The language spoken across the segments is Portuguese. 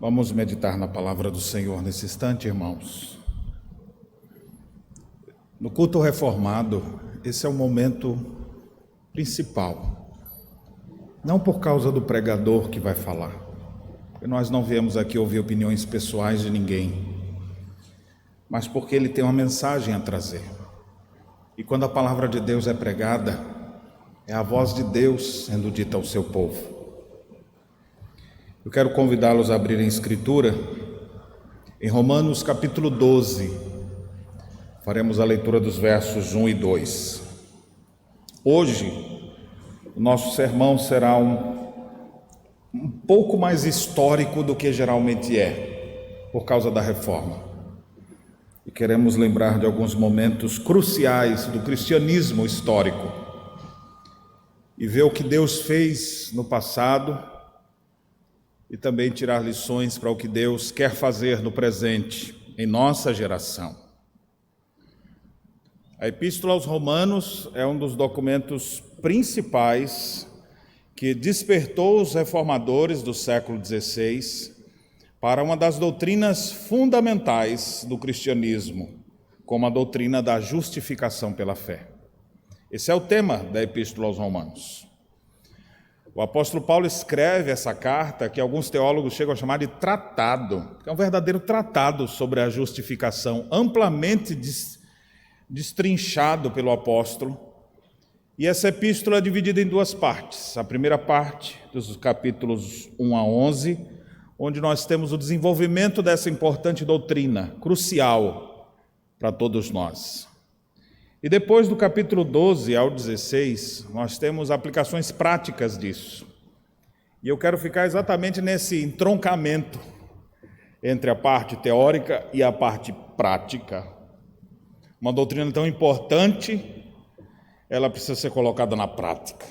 Vamos meditar na palavra do Senhor nesse instante, irmãos. No culto reformado, esse é o momento principal. Não por causa do pregador que vai falar, porque nós não viemos aqui ouvir opiniões pessoais de ninguém, mas porque ele tem uma mensagem a trazer. E quando a palavra de Deus é pregada, é a voz de Deus sendo dita ao seu povo. Eu quero convidá-los a abrirem a Escritura em Romanos capítulo 12. Faremos a leitura dos versos 1 e 2. Hoje, o nosso sermão será um pouco mais histórico do que geralmente é, por causa da reforma. E queremos lembrar de alguns momentos cruciais do cristianismo histórico e ver o que Deus fez no passado e também tirar lições para o que Deus quer fazer no presente, em nossa geração. A Epístola aos Romanos é um dos documentos principais que despertou os reformadores do século XVI para uma das doutrinas fundamentais do cristianismo, como a doutrina da justificação pela fé. Esse é o tema da Epístola aos Romanos. O apóstolo Paulo escreve essa carta que alguns teólogos chegam a chamar de tratado, que é um verdadeiro tratado sobre a justificação, amplamente destrinchado pelo apóstolo. E essa epístola é dividida em duas partes. A primeira parte, dos capítulos 1 a 11, onde nós temos o desenvolvimento dessa importante doutrina, crucial para todos nós. E depois do capítulo 12 ao 16, nós temos aplicações práticas disso. E eu quero ficar exatamente nesse entroncamento entre a parte teórica e a parte prática. Uma doutrina tão importante, ela precisa ser colocada na prática.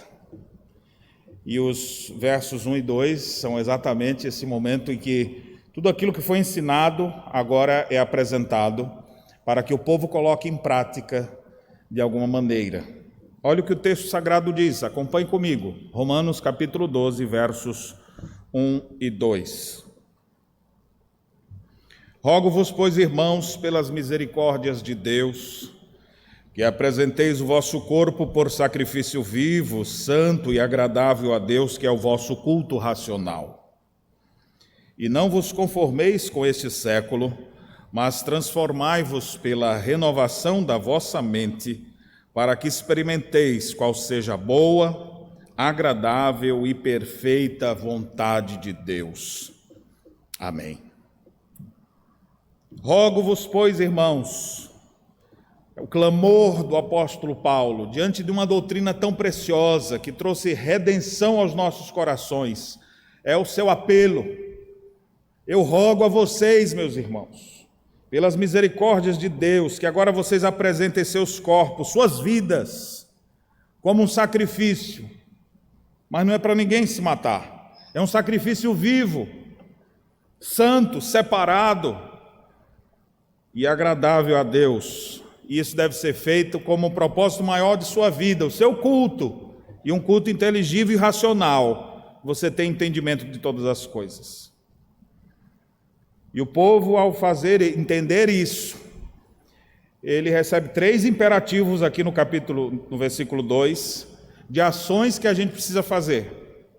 E os versos 1 e 2 são exatamente esse momento em que tudo aquilo que foi ensinado agora é apresentado para que o povo coloque em prática de alguma maneira. Olha o que o texto sagrado diz, acompanhe comigo. Romanos capítulo 12, versos 1 e 2. Rogo-vos, pois, irmãos, pelas misericórdias de Deus, que apresenteis o vosso corpo por sacrifício vivo, santo e agradável a Deus, que é o vosso culto racional. E não vos conformeis com este século, mas transformai-vos pela renovação da vossa mente, para que experimenteis qual seja a boa, agradável e perfeita vontade de Deus. Amém. Rogo-vos, pois, irmãos, é o clamor do apóstolo Paulo, diante de uma doutrina tão preciosa, que trouxe redenção aos nossos corações, é o seu apelo. Eu rogo a vocês, meus irmãos, pelas misericórdias de Deus, que agora vocês apresentem seus corpos, suas vidas, como um sacrifício. Mas não é para ninguém se matar. É um sacrifício vivo, santo, separado e agradável a Deus. E isso deve ser feito como o propósito maior de sua vida, o seu culto, e um culto inteligível e racional. Você tem entendimento de todas as coisas. E o povo, ao entender isso, ele recebe 3 imperativos aqui no versículo 2, de ações que a gente precisa fazer.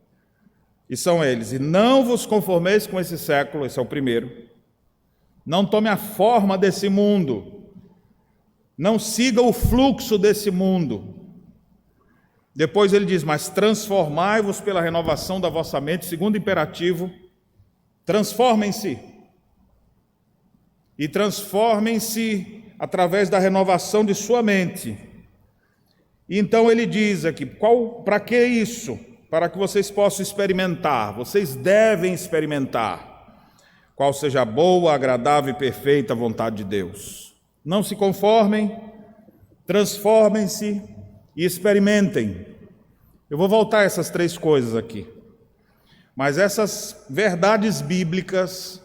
E são eles: e não vos conformeis com esse século, esse é o primeiro. Não tome a forma desse mundo. Não siga o fluxo desse mundo. Depois ele diz: mas transformai-vos pela renovação da vossa mente. Segundo imperativo, transformem-se. E transformem-se através da renovação de sua mente. E então ele diz aqui, para que isso? Para que vocês possam experimentar, vocês devem experimentar qual seja a boa, agradável e perfeita vontade de Deus. Não se conformem, transformem-se e experimentem. Eu vou voltar a essas 3 coisas aqui. Mas essas verdades bíblicas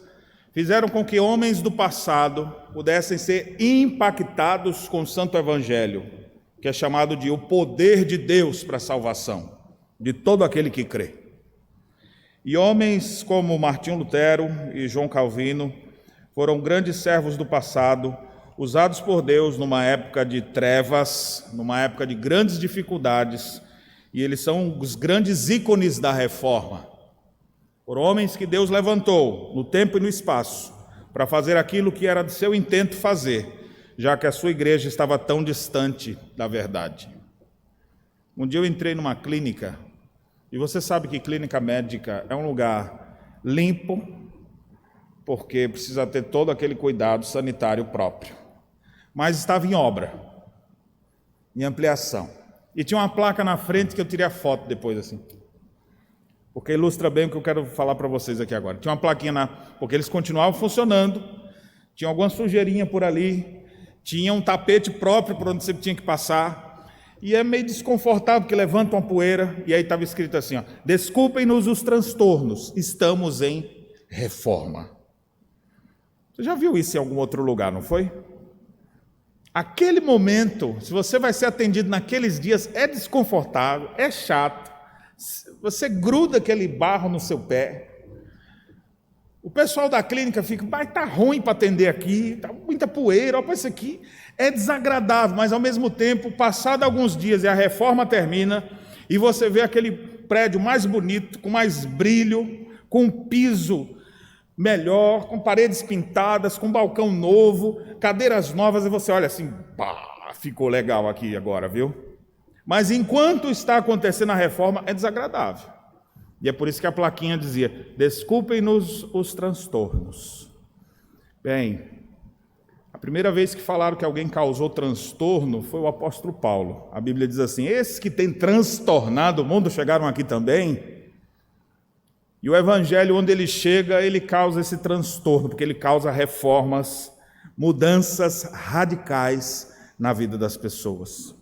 fizeram com que homens do passado pudessem ser impactados com o Santo Evangelho, que é chamado de o poder de Deus para a salvação de todo aquele que crê. E homens como Martinho Lutero e João Calvino foram grandes servos do passado, usados por Deus numa época de trevas, numa época de grandes dificuldades, e eles são os grandes ícones da reforma. Foram homens que Deus levantou no tempo e no espaço para fazer aquilo que era de seu intento fazer, já que a sua igreja estava tão distante da verdade. Um dia eu entrei numa clínica, e você sabe que clínica médica é um lugar limpo, porque precisa ter todo aquele cuidado sanitário próprio. Mas estava em obra, em ampliação. E tinha uma placa na frente que eu tirei a foto depois, assim. Porque ilustra bem o que eu quero falar para vocês aqui agora. Tinha uma plaquinha, porque eles continuavam funcionando, tinha alguma sujeirinha por ali, tinha um tapete próprio por onde você tinha que passar, e é meio desconfortável, porque levanta uma poeira, e aí estava escrito assim, ó, desculpem-nos os transtornos, estamos em reforma. Você já viu isso em algum outro lugar, não foi? Aquele momento, se você vai ser atendido naqueles dias, é desconfortável, é chato, você gruda aquele barro no seu pé. O pessoal da clínica fica, mas está ruim para atender aqui, está muita poeira, olha para isso aqui. É desagradável, mas ao mesmo tempo, passado alguns dias e a reforma termina, e você vê aquele prédio mais bonito, com mais brilho, com um piso melhor, com paredes pintadas, com balcão novo, cadeiras novas, e você olha assim, pá, ficou legal aqui agora, viu? Mas enquanto está acontecendo a reforma, é desagradável. E é por isso que a plaquinha dizia, desculpem-nos os transtornos. Bem, a primeira vez que falaram que alguém causou transtorno foi o apóstolo Paulo. A Bíblia diz assim, esses que têm transtornado o mundo chegaram aqui também. E o evangelho, onde ele chega, ele causa esse transtorno, porque ele causa reformas, mudanças radicais na vida das pessoas.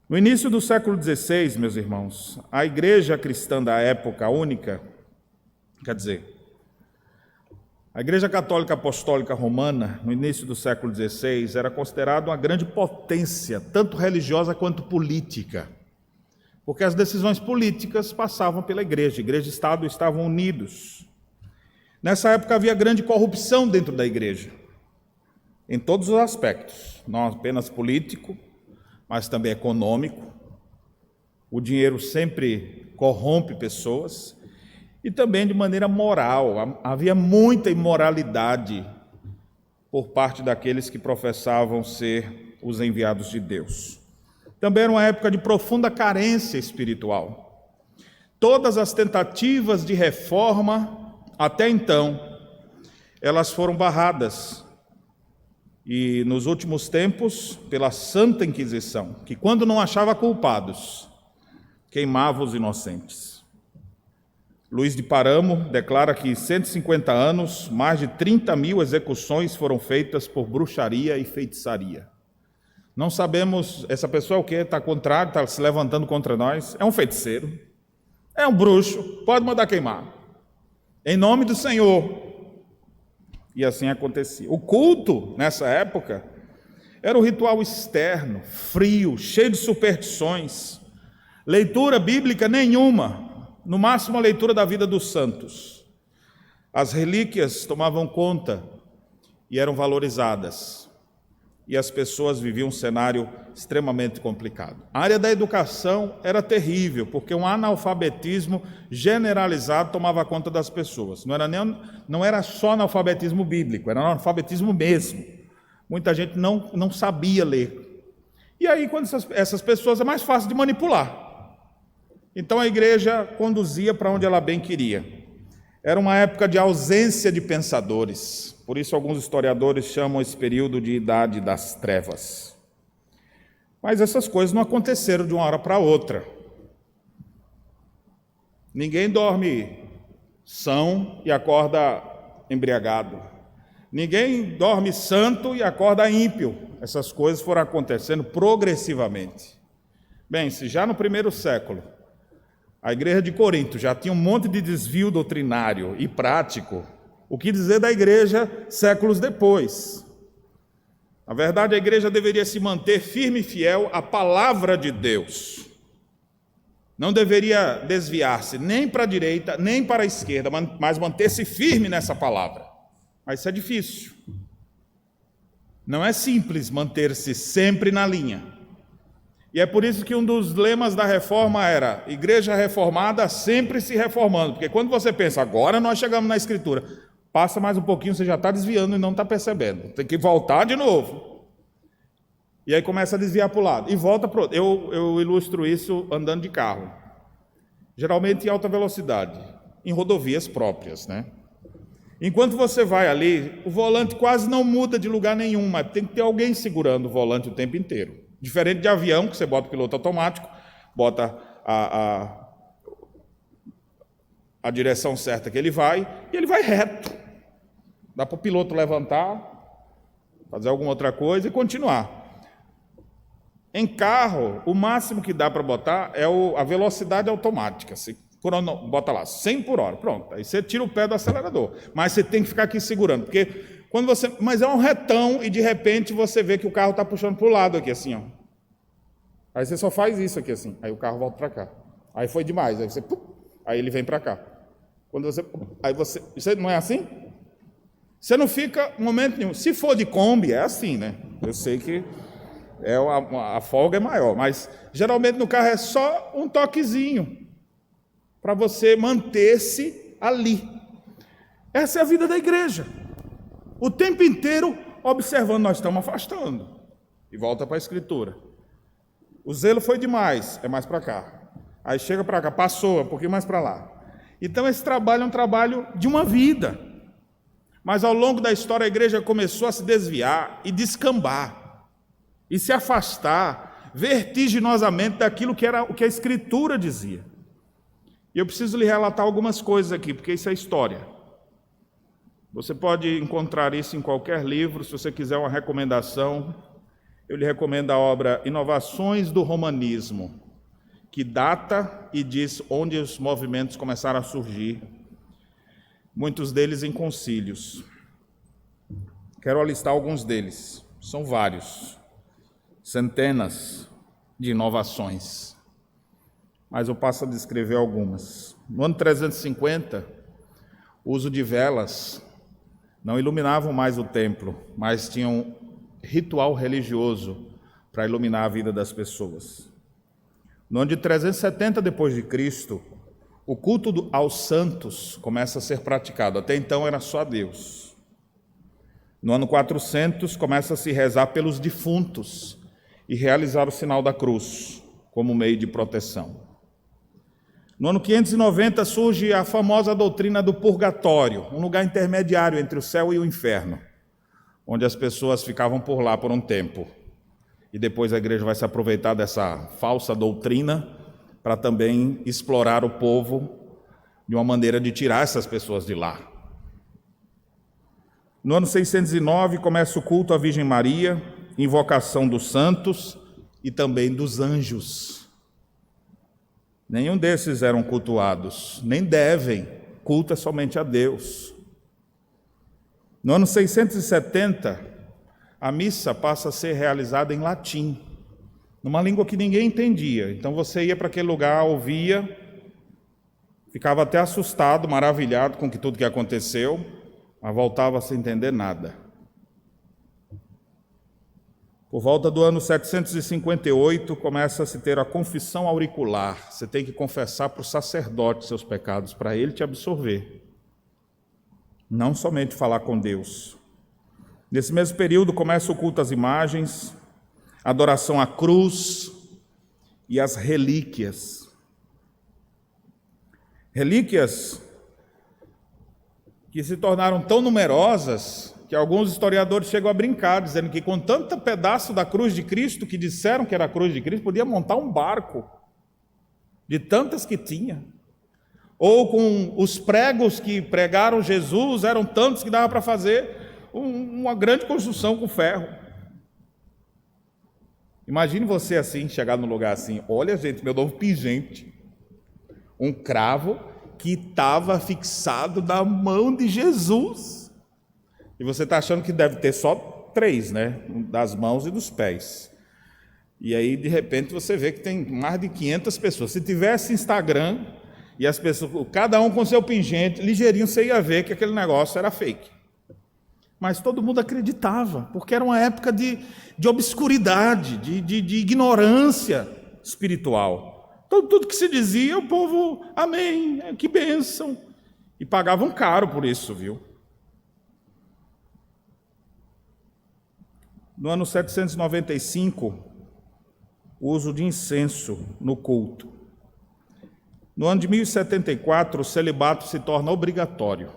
No início do século XVI, meus irmãos, a igreja cristã da época única, a igreja católica apostólica romana, no início do século XVI, era considerada uma grande potência, tanto religiosa quanto política, porque as decisões políticas passavam pela igreja e Estado estavam unidos. Nessa época havia grande corrupção dentro da igreja, em todos os aspectos, não apenas político, mas também econômico. O dinheiro sempre corrompe pessoas, e também de maneira moral. Havia muita imoralidade por parte daqueles que professavam ser os enviados de Deus. Também era uma época de profunda carência espiritual. Todas as tentativas de reforma, até então, elas foram barradas. E nos últimos tempos, pela Santa Inquisição, que quando não achava culpados, queimava os inocentes. Luís de Paramo declara que em 150 anos, mais de 30.000 execuções foram feitas por bruxaria e feitiçaria. Não sabemos, essa pessoa é o quê? Está contrário, está se levantando contra nós. É um feiticeiro, é um bruxo, pode mandar queimar. Em nome do Senhor. E assim acontecia. O culto, nessa época, era um ritual externo, frio, cheio de superstições. Leitura bíblica nenhuma, no máximo a leitura da vida dos santos. As relíquias tomavam conta e eram valorizadas. E as pessoas viviam um cenário extremamente complicado. A área da educação era terrível, porque um analfabetismo generalizado tomava conta das pessoas. Não era só analfabetismo bíblico, era analfabetismo mesmo. Muita gente não sabia ler. E aí, quando essas pessoas, é mais fácil de manipular. Então a igreja conduzia para onde ela bem queria. Era uma época de ausência de pensadores. Por isso alguns historiadores chamam esse período de Idade das Trevas. Mas essas coisas não aconteceram de uma hora para outra. Ninguém dorme são e acorda embriagado. Ninguém dorme santo e acorda ímpio. Essas coisas foram acontecendo progressivamente. Bem, se já no primeiro século a igreja de Corinto já tinha um monte de desvio doutrinário e prático, o que dizer da igreja séculos depois? Na verdade, a igreja deveria se manter firme e fiel à palavra de Deus. Não deveria desviar-se nem para a direita, nem para a esquerda, mas manter-se firme nessa palavra. Mas isso é difícil. Não é simples manter-se sempre na linha. E é por isso que um dos lemas da reforma era: igreja reformada sempre se reformando. Porque quando você pensa, agora nós chegamos na Escritura, passa mais um pouquinho, você já está desviando e não está percebendo. Tem que voltar de novo. E aí começa a desviar para o lado. E volta para o outro. Eu ilustro isso andando de carro. Geralmente em alta velocidade. Em rodovias próprias, né? Enquanto você vai ali, o volante quase não muda de lugar nenhum, mas tem que ter alguém segurando o volante o tempo inteiro. Diferente de avião, que você bota o piloto automático, bota a direção certa que ele vai, e ele vai reto. Dá para o piloto levantar, fazer alguma outra coisa e continuar. Em carro, o máximo que dá para botar é a velocidade automática. Bota lá, 100 por hora, pronto. Aí você tira o pé do acelerador. Mas você tem que ficar aqui segurando, porque quando você... Mas é um retão e de repente você vê que o carro está puxando para o lado aqui, assim, ó. Aí você só faz isso aqui, assim. Aí o carro volta para cá. Aí foi demais. Aí você... Aí ele vem para cá. Quando você... Aí você... Isso não é assim? Você não fica em momento nenhum. Se for de Kombi, é assim, né? Eu sei que a folga é maior, mas geralmente no carro é só um toquezinho para você manter-se ali. Essa é a vida da igreja. O tempo inteiro observando, nós estamos afastando. E volta para a Escritura. O zelo foi demais, é mais para cá. Aí chega para cá, passou, um pouquinho mais para lá. Então esse trabalho é um trabalho de uma vida. Mas ao longo da história a igreja começou a se desviar e descambar. E se afastar vertiginosamente daquilo que era o que a Escritura dizia. E eu preciso lhe relatar algumas coisas aqui, porque isso é história. Você pode encontrar isso em qualquer livro. Se você quiser uma recomendação, eu lhe recomendo a obra Inovações do Romanismo, que data e diz onde os movimentos começaram a surgir, muitos deles em concílios. Quero alistar alguns deles, são vários, centenas de inovações. Mas eu passo a descrever algumas. No ano 350, o uso de velas não iluminavam mais o templo, mas tinham ritual religioso para iluminar a vida das pessoas. No ano de 370 depois de Cristo, o culto aos santos começa a ser praticado. Até então era só a Deus. No ano 400 começa a se rezar pelos defuntos e realizar o sinal da cruz como meio de proteção. No ano 590 surge a famosa doutrina do purgatório, um lugar intermediário entre o céu e o inferno, onde as pessoas ficavam por lá por um tempo. E depois a igreja vai se aproveitar dessa falsa doutrina para também explorar o povo de uma maneira de tirar essas pessoas de lá. No ano 609 começa o culto à Virgem Maria, invocação dos santos e também dos anjos. Nenhum desses eram cultuados, nem devem, culto é somente a Deus. No ano 670, a missa passa a ser realizada em latim, numa língua que ninguém entendia. Então você ia para aquele lugar, ouvia, ficava até assustado, maravilhado com tudo que aconteceu, mas voltava sem entender nada. Por volta do ano 758, começa a se ter a confissão auricular. Você tem que confessar para o sacerdote seus pecados, para ele te absorver. Não somente falar com Deus. Nesse mesmo período começa o culto às imagens, a adoração à cruz e às relíquias. Relíquias que se tornaram tão numerosas que alguns historiadores chegam a brincar, dizendo que com tanto pedaço da cruz de Cristo, que disseram que era a cruz de Cristo, podia montar um barco, de tantas que tinha. Ou com os pregos que pregaram Jesus, eram tantos que dava para fazer uma grande construção com ferro. Imagine você assim, chegar num lugar assim, olha gente, meu novo pingente, um cravo que estava fixado na mão de Jesus. E você está achando que deve ter só 3, né? Das mãos e dos pés. E aí, de repente, você vê que tem mais de 500 pessoas. Se tivesse Instagram e as pessoas, cada um com seu pingente, ligeirinho você ia ver que aquele negócio era fake. Mas todo mundo acreditava, porque era uma época de obscuridade, de ignorância espiritual. Tudo que se dizia, o povo, amém, que bênção. E pagavam caro por isso, viu? No ano 795, o uso de incenso no culto. No ano de 1074, o celibato se torna obrigatório.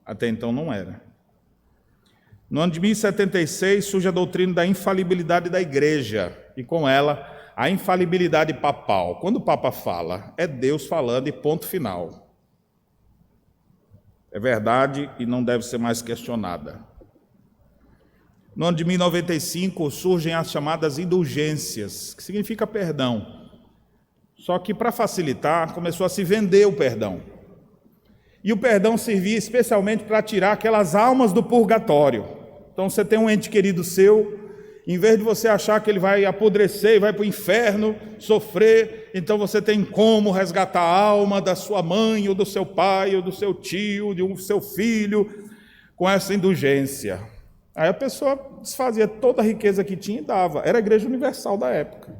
Até então não era. No ano de 1076, surge a doutrina da infalibilidade da igreja, e com ela, a infalibilidade papal. Quando o Papa fala, é Deus falando e ponto final. É verdade e não deve ser mais questionada. No ano de 1095, surgem as chamadas indulgências, que significa perdão. Só que, para facilitar, começou a se vender o perdão. E o perdão servia especialmente para tirar aquelas almas do purgatório. Então, você tem um ente querido seu, em vez de você achar que ele vai apodrecer e vai para o inferno, sofrer, então você tem como resgatar a alma da sua mãe, ou do seu pai, ou do seu tio, do seu filho, com essa indulgência. Aí a pessoa desfazia toda a riqueza que tinha e dava. Era a Igreja Universal da época.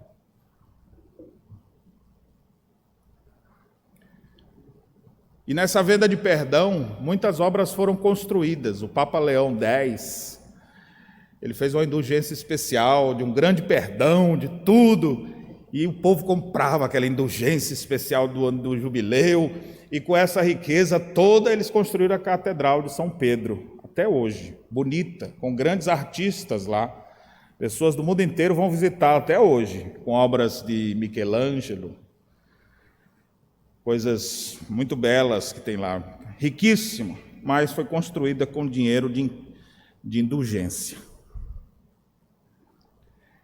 E nessa venda de perdão, muitas obras foram construídas. O Papa Leão X, ele fez uma indulgência especial, de um grande perdão, de tudo. E o povo comprava aquela indulgência especial do ano do jubileu. E com essa riqueza toda, eles construíram a Catedral de São Pedro. Até hoje, bonita, com grandes artistas lá. Pessoas do mundo inteiro vão visitar até hoje, com obras de Michelangelo, coisas muito belas que tem lá, riquíssimo, mas foi construída com dinheiro de indulgência.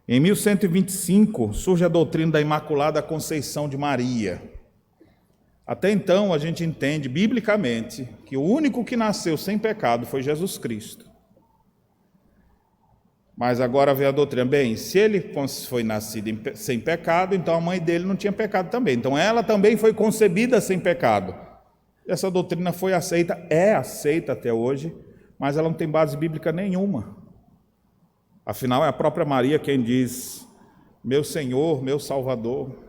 Em 1125, surge a doutrina da Imaculada Conceição de Maria. Até então, a gente entende, biblicamente, que o único que nasceu sem pecado foi Jesus Cristo. Mas agora vem a doutrina, bem, se ele foi nascido sem pecado, então a mãe dele não tinha pecado também. Então ela também foi concebida sem pecado. Essa doutrina foi aceita, é aceita até hoje, mas ela não tem base bíblica nenhuma. Afinal, é a própria Maria quem diz, meu Senhor, meu Salvador.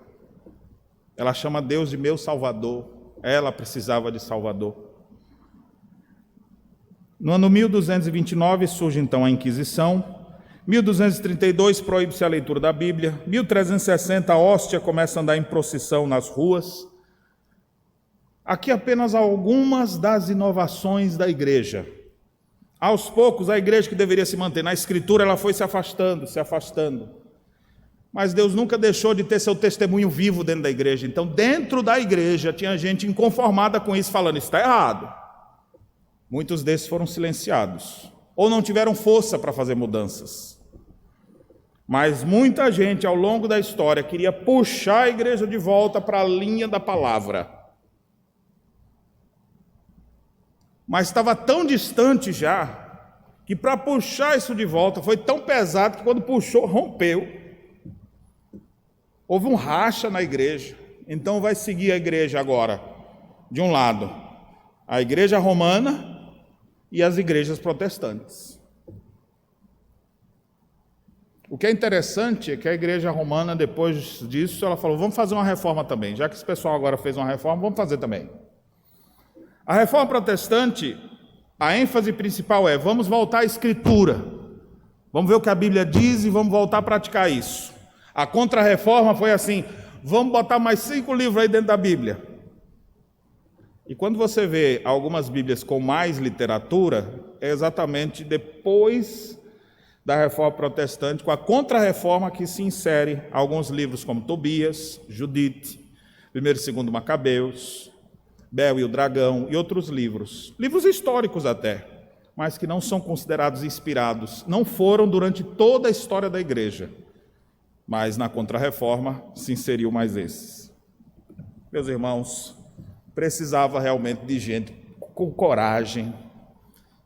Ela chama Deus de meu Salvador. Ela precisava de Salvador. No ano 1229 surge então a Inquisição. 1232 proíbe-se a leitura da Bíblia. 1360 a hóstia começa a andar em procissão nas ruas. Aqui apenas algumas das inovações da igreja. Aos poucos, a igreja que deveria se manter na Escritura, ela foi se afastando. Mas Deus nunca deixou de ter seu testemunho vivo dentro da igreja. Então, dentro da igreja, tinha gente inconformada com isso, falando, isso está errado. Muitos desses foram silenciados, ou não tiveram força para fazer mudanças. Mas muita gente, ao longo da história, queria puxar a igreja de volta para a linha da palavra. Mas estava tão distante já, que para puxar isso de volta foi tão pesado que quando puxou, rompeu. Houve um racha na igreja. Então vai seguir a igreja agora, de um lado, a igreja romana e as igrejas protestantes. O que é interessante é que a igreja romana, depois disso, ela falou, vamos fazer uma reforma também. Já que esse pessoal agora fez uma reforma, vamos fazer também. A reforma protestante, a ênfase principal é, vamos voltar à Escritura. Vamos ver o que a Bíblia diz e vamos voltar a praticar isso. A contra-reforma foi assim, vamos botar mais 5 livros aí dentro da Bíblia. E quando você vê algumas Bíblias com mais literatura, é exatamente depois da reforma protestante, com a contra-reforma que se insere alguns livros como Tobias, Judite, 1º e 2º Macabeus, Bel e o Dragão e outros livros históricos até, mas que não são considerados inspirados, não foram durante toda a história da igreja, mas na Contra-Reforma se inseriu mais esses. Meus irmãos, precisava realmente de gente com coragem,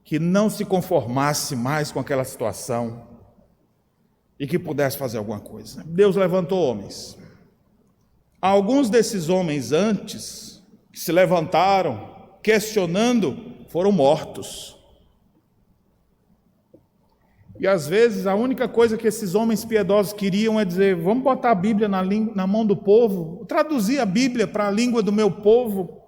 que não se conformasse mais com aquela situação, e que pudesse fazer alguma coisa. Deus levantou homens. Alguns desses homens antes, que se levantaram, questionando, foram mortos. E às vezes a única coisa que esses homens piedosos queriam é dizer: vamos botar a Bíblia na mão do povo, traduzir a Bíblia para a língua do meu povo.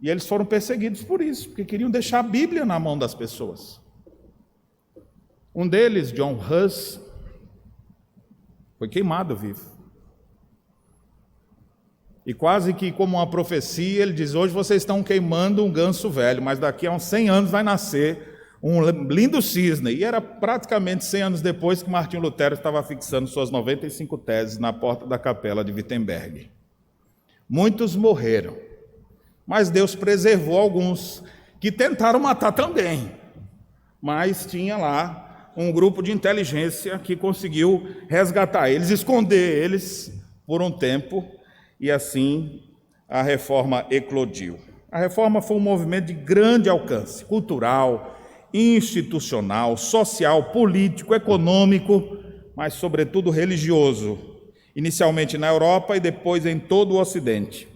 E eles foram perseguidos por isso, porque queriam deixar a Bíblia na mão das pessoas. Um deles, John Huss, foi queimado vivo. E quase que como uma profecia, ele diz: hoje vocês estão queimando um ganso velho, mas daqui a uns 100 anos vai nascer um lindo cisne. E era praticamente 100 anos depois que Martinho Lutero estava fixando suas 95 teses na porta da capela de Wittenberg. Muitos morreram, mas Deus preservou alguns que tentaram matar também. Mas tinha lá um grupo de inteligência que conseguiu resgatar eles, esconder eles por um tempo, e assim a reforma eclodiu. A reforma foi um movimento de grande alcance cultural, institucional, social, político, econômico, mas sobretudo religioso, inicialmente na Europa e depois em todo o Ocidente.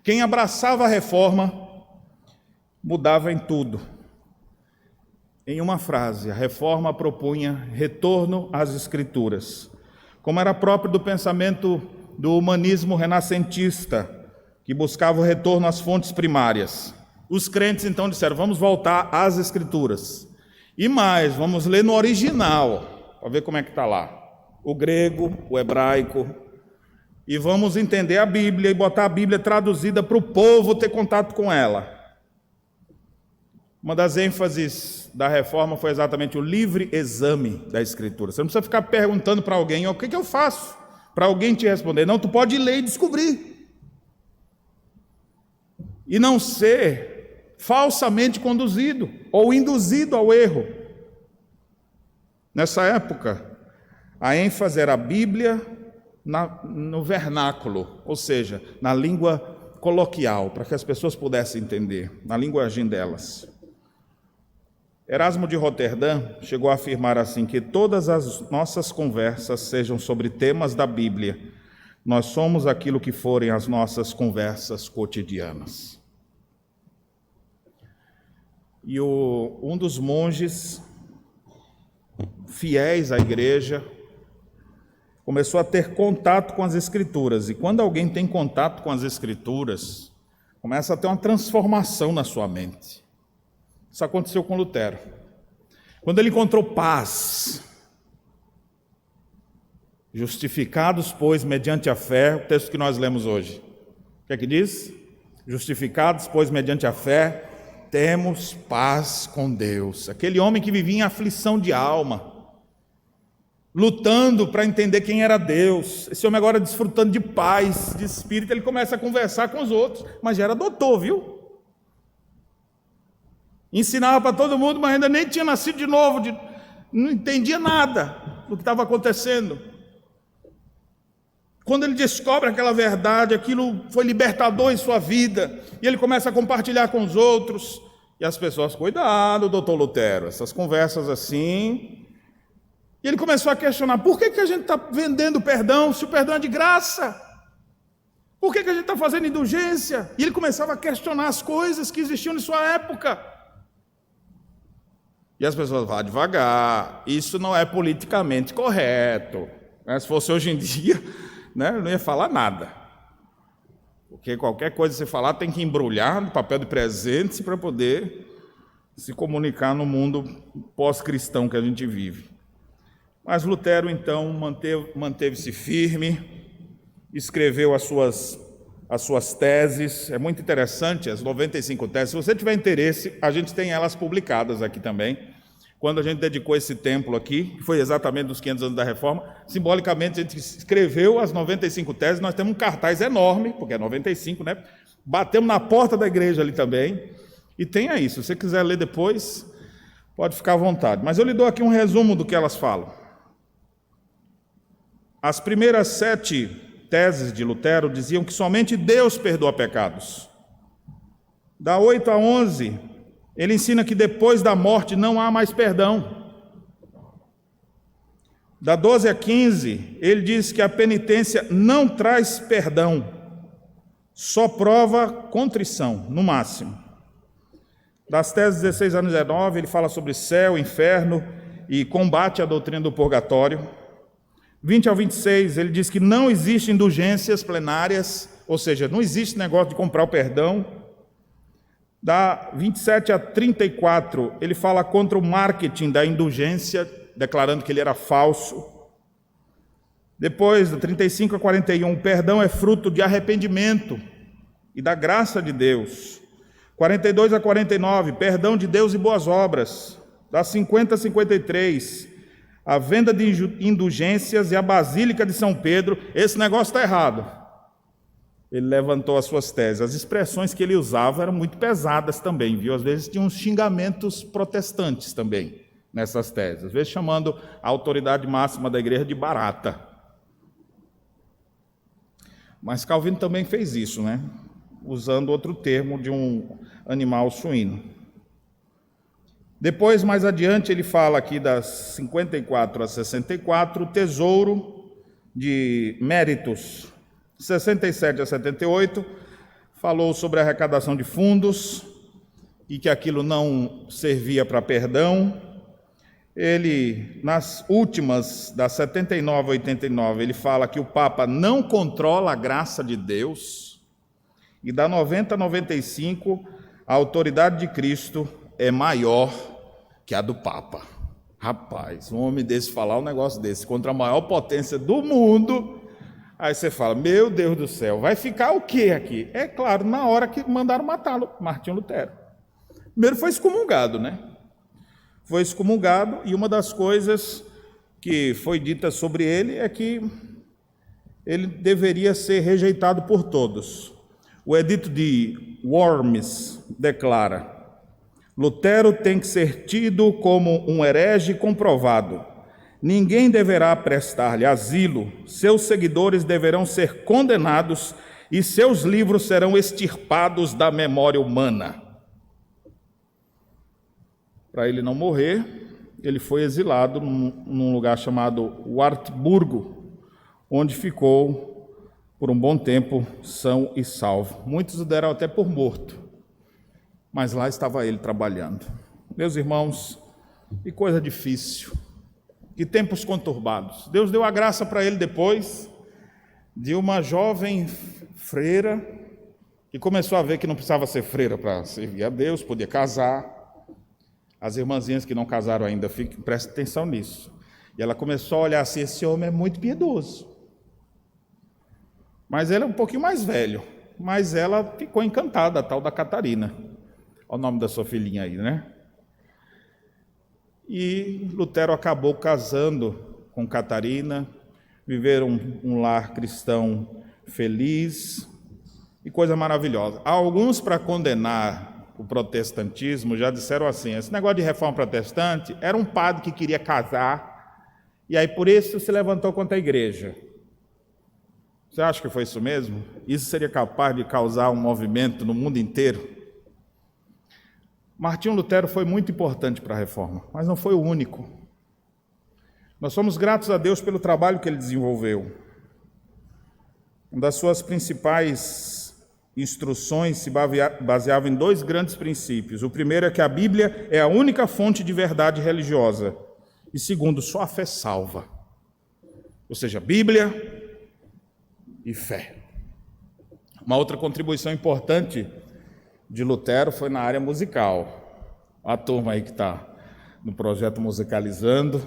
Quem abraçava a reforma mudava em tudo. Em uma frase, a reforma propunha retorno às Escrituras, como era próprio do pensamento do humanismo renascentista, que buscava o retorno às fontes primárias. Os crentes então disseram: vamos voltar às Escrituras. E mais, vamos ler no original, para ver como é que está lá. O grego, o hebraico. E vamos entender a Bíblia e botar a Bíblia traduzida para o povo ter contato com ela. Uma das ênfases da reforma foi exatamente o livre exame da Escritura. Você não precisa ficar perguntando para alguém: o que eu faço? Para alguém te responder. Não, tu pode ler e descobrir. E não ser falsamente conduzido ou induzido ao erro. Nessa época, a ênfase era a Bíblia no vernáculo, ou seja, na língua coloquial, para que as pessoas pudessem entender, na linguagem delas. Erasmo de Roterdã chegou a afirmar assim: que todas as nossas conversas sejam sobre temas da Bíblia, nós somos aquilo que forem as nossas conversas cotidianas. E um dos monges fiéis à igreja começou a ter contato com as Escrituras, e quando alguém tem contato com as Escrituras, começa a ter uma transformação na sua mente. Isso aconteceu com Lutero. Quando ele encontrou paz, justificados, pois, mediante a fé, o texto que nós lemos hoje. O que é que diz? Justificados, pois, mediante a fé, temos paz com Deus. Aquele homem que vivia em aflição de alma, lutando para entender quem era Deus. Esse homem agora desfrutando de paz, de espírito, ele começa a conversar com os outros, mas já era doutor, viu? Ensinava para todo mundo, mas ainda nem tinha nascido de novo, não entendia nada do que estava acontecendo. Quando ele descobre aquela verdade, aquilo foi libertador em sua vida, e ele começa a compartilhar com os outros, e as pessoas: cuidado, doutor Lutero, essas conversas assim. E ele começou a questionar: por que a gente está vendendo perdão, se o perdão é de graça? Por que a gente está fazendo indulgência? E ele começava a questionar as coisas que existiam em sua época. E as pessoas: vá devagar, isso não é politicamente correto. Se fosse hoje em dia, eu não ia falar nada. Porque qualquer coisa que você falar tem que embrulhar no papel de presentes para poder se comunicar no mundo pós-cristão que a gente vive. Mas Lutero, então, manteve-se firme, escreveu as suas teses. É muito interessante, as 95 teses. Se você tiver interesse, a gente tem elas publicadas aqui também. Quando a gente dedicou esse templo aqui, que foi exatamente nos 500 anos da Reforma, simbolicamente a gente escreveu as 95 teses. Nós temos um cartaz enorme, porque é 95, né? Batemos na porta da igreja ali também. E tem aí, se você quiser ler depois, pode ficar à vontade. Mas eu lhe dou aqui um resumo do que elas falam. As primeiras 7 teses de Lutero diziam que somente Deus perdoa pecados. Da 8 a 11, ele ensina que depois da morte não há mais perdão. Da 12 a 15, ele diz que a penitência não traz perdão, só prova contrição, no máximo. Das teses 16 a 19, ele fala sobre céu, inferno e combate à doutrina do purgatório. 20 ao 26, ele diz que não existem indulgências plenárias, ou seja, não existe negócio de comprar o perdão. Da 27 a 34, ele fala contra o marketing da indulgência, declarando que ele era falso. Depois, do 35 a 41, o perdão é fruto de arrependimento e da graça de Deus. 42 a 49, perdão de Deus e boas obras. Das 50 a 53, a venda de indulgências e a Basílica de São Pedro. Esse negócio está errado. Ele levantou as suas teses. As expressões que ele usava eram muito pesadas também, viu? Às vezes tinha uns xingamentos protestantes também nessas teses, às vezes chamando a autoridade máxima da igreja de barata. Mas Calvino também fez isso, né? Usando outro termo de um animal suíno. Depois, mais adiante, ele fala aqui das 54 a 64, o tesouro de méritos. 67 a 78, falou sobre a arrecadação de fundos e que aquilo não servia para perdão. Ele, nas últimas, das 79 a 89, ele fala que o Papa não controla a graça de Deus. E da 90 a 95, a autoridade de Cristo é maior que a do Papa. Rapaz, um homem desse falar um negócio desse contra a maior potência do mundo, aí você fala, meu Deus do céu, vai ficar o quê aqui? É claro, na hora que mandaram matá-lo, Martinho Lutero. Primeiro foi excomungado, né? Foi excomungado, e uma das coisas que foi dita sobre ele é que ele deveria ser rejeitado por todos. O edito de Worms declara: Lutero tem que ser tido como um herege comprovado. Ninguém deverá prestar-lhe asilo, seus seguidores deverão ser condenados e seus livros serão extirpados da memória humana. Para ele não morrer, ele foi exilado num lugar chamado Wartburgo, onde ficou por um bom tempo são e salvo. Muitos o deram até por morto, mas lá estava ele trabalhando. Meus irmãos, que coisa difícil, que tempos conturbados. Deus deu a graça para ele depois de uma jovem freira que começou a ver que não precisava ser freira para servir a Deus, podia casar. As irmãzinhas que não casaram ainda, prestem atenção nisso. E ela começou a olhar assim, esse homem é muito piedoso. Mas ele é um pouquinho mais velho. Mas ela ficou encantada, a tal da Catarina. Olha o nome da sua filhinha aí, né? E Lutero acabou casando com Catarina, viveram um lar cristão feliz e coisa maravilhosa. Há alguns, para condenar o protestantismo, já disseram assim, esse negócio de reforma protestante era um padre que queria casar e aí por isso se levantou contra a igreja. Você acha que foi isso mesmo? Isso seria capaz de causar um movimento no mundo inteiro? Martinho Lutero foi muito importante para a reforma, mas não foi o único. Nós somos gratos a Deus pelo trabalho que ele desenvolveu. Uma das suas principais instruções se baseava em dois grandes princípios. O primeiro é que a Bíblia é a única fonte de verdade religiosa. E segundo, só a fé salva. Ou seja, Bíblia e fé. Uma outra contribuição importante de Lutero foi na área musical. A turma aí que está no projeto Musicalizando.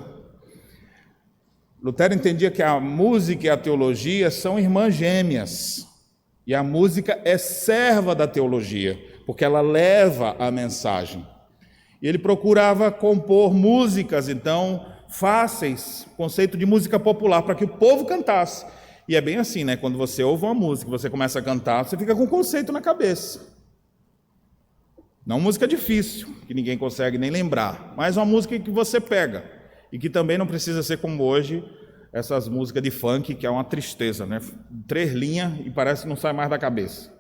Lutero entendia que a música e a teologia são irmãs gêmeas. E a música é serva da teologia, porque ela leva a mensagem. E ele procurava compor músicas, então, fáceis, conceito de música popular, para que o povo cantasse. E é bem assim, né? Quando você ouve uma música, você começa a cantar, você fica com um conceito na cabeça. Não música difícil, que ninguém consegue nem lembrar, mas uma música que você pega, e que também não precisa ser como hoje, essas músicas de funk, que é uma tristeza, né? 3 linhas e parece que não sai mais da cabeça.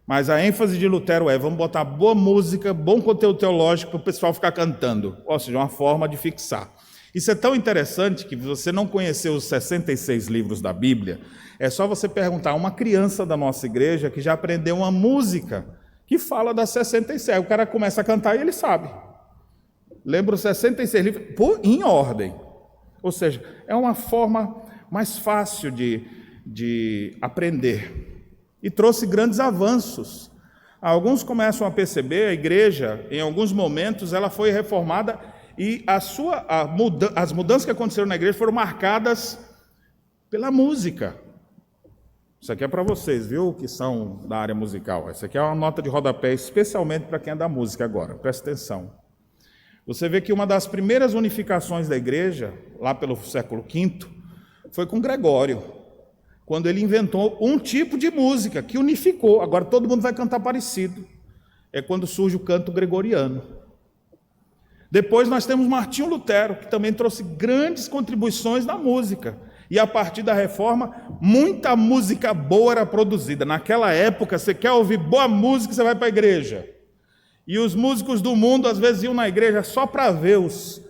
Mas a ênfase de Lutero é, vamos botar boa música, bom conteúdo teológico para o pessoal ficar cantando. Ou seja, uma forma de fixar. Isso é tão interessante que você não conheceu os 66 livros da Bíblia, é só você perguntar a uma criança da nossa igreja que já aprendeu uma música que fala das 66. O cara começa a cantar e ele sabe. Lembra os 66 livros em ordem. Ou seja, é uma forma mais fácil de aprender. E trouxe grandes avanços. Alguns começam a perceber, a igreja, em alguns momentos, ela foi reformada e as mudanças que aconteceram na igreja foram marcadas pela música. Isso aqui é para vocês, viu, que são da área musical. Essa aqui é uma nota de rodapé, especialmente para quem é da música agora. Presta atenção. Você vê que uma das primeiras unificações da igreja, lá pelo século V, foi com Gregório, quando ele inventou um tipo de música que unificou. Agora todo mundo vai cantar parecido. É quando surge o canto gregoriano. Depois nós temos Martinho Lutero, que também trouxe grandes contribuições na música. E a partir da reforma, muita música boa era produzida. Naquela época, você quer ouvir boa música, você vai para a igreja. E os músicos do mundo, às vezes, iam na igreja só para ver os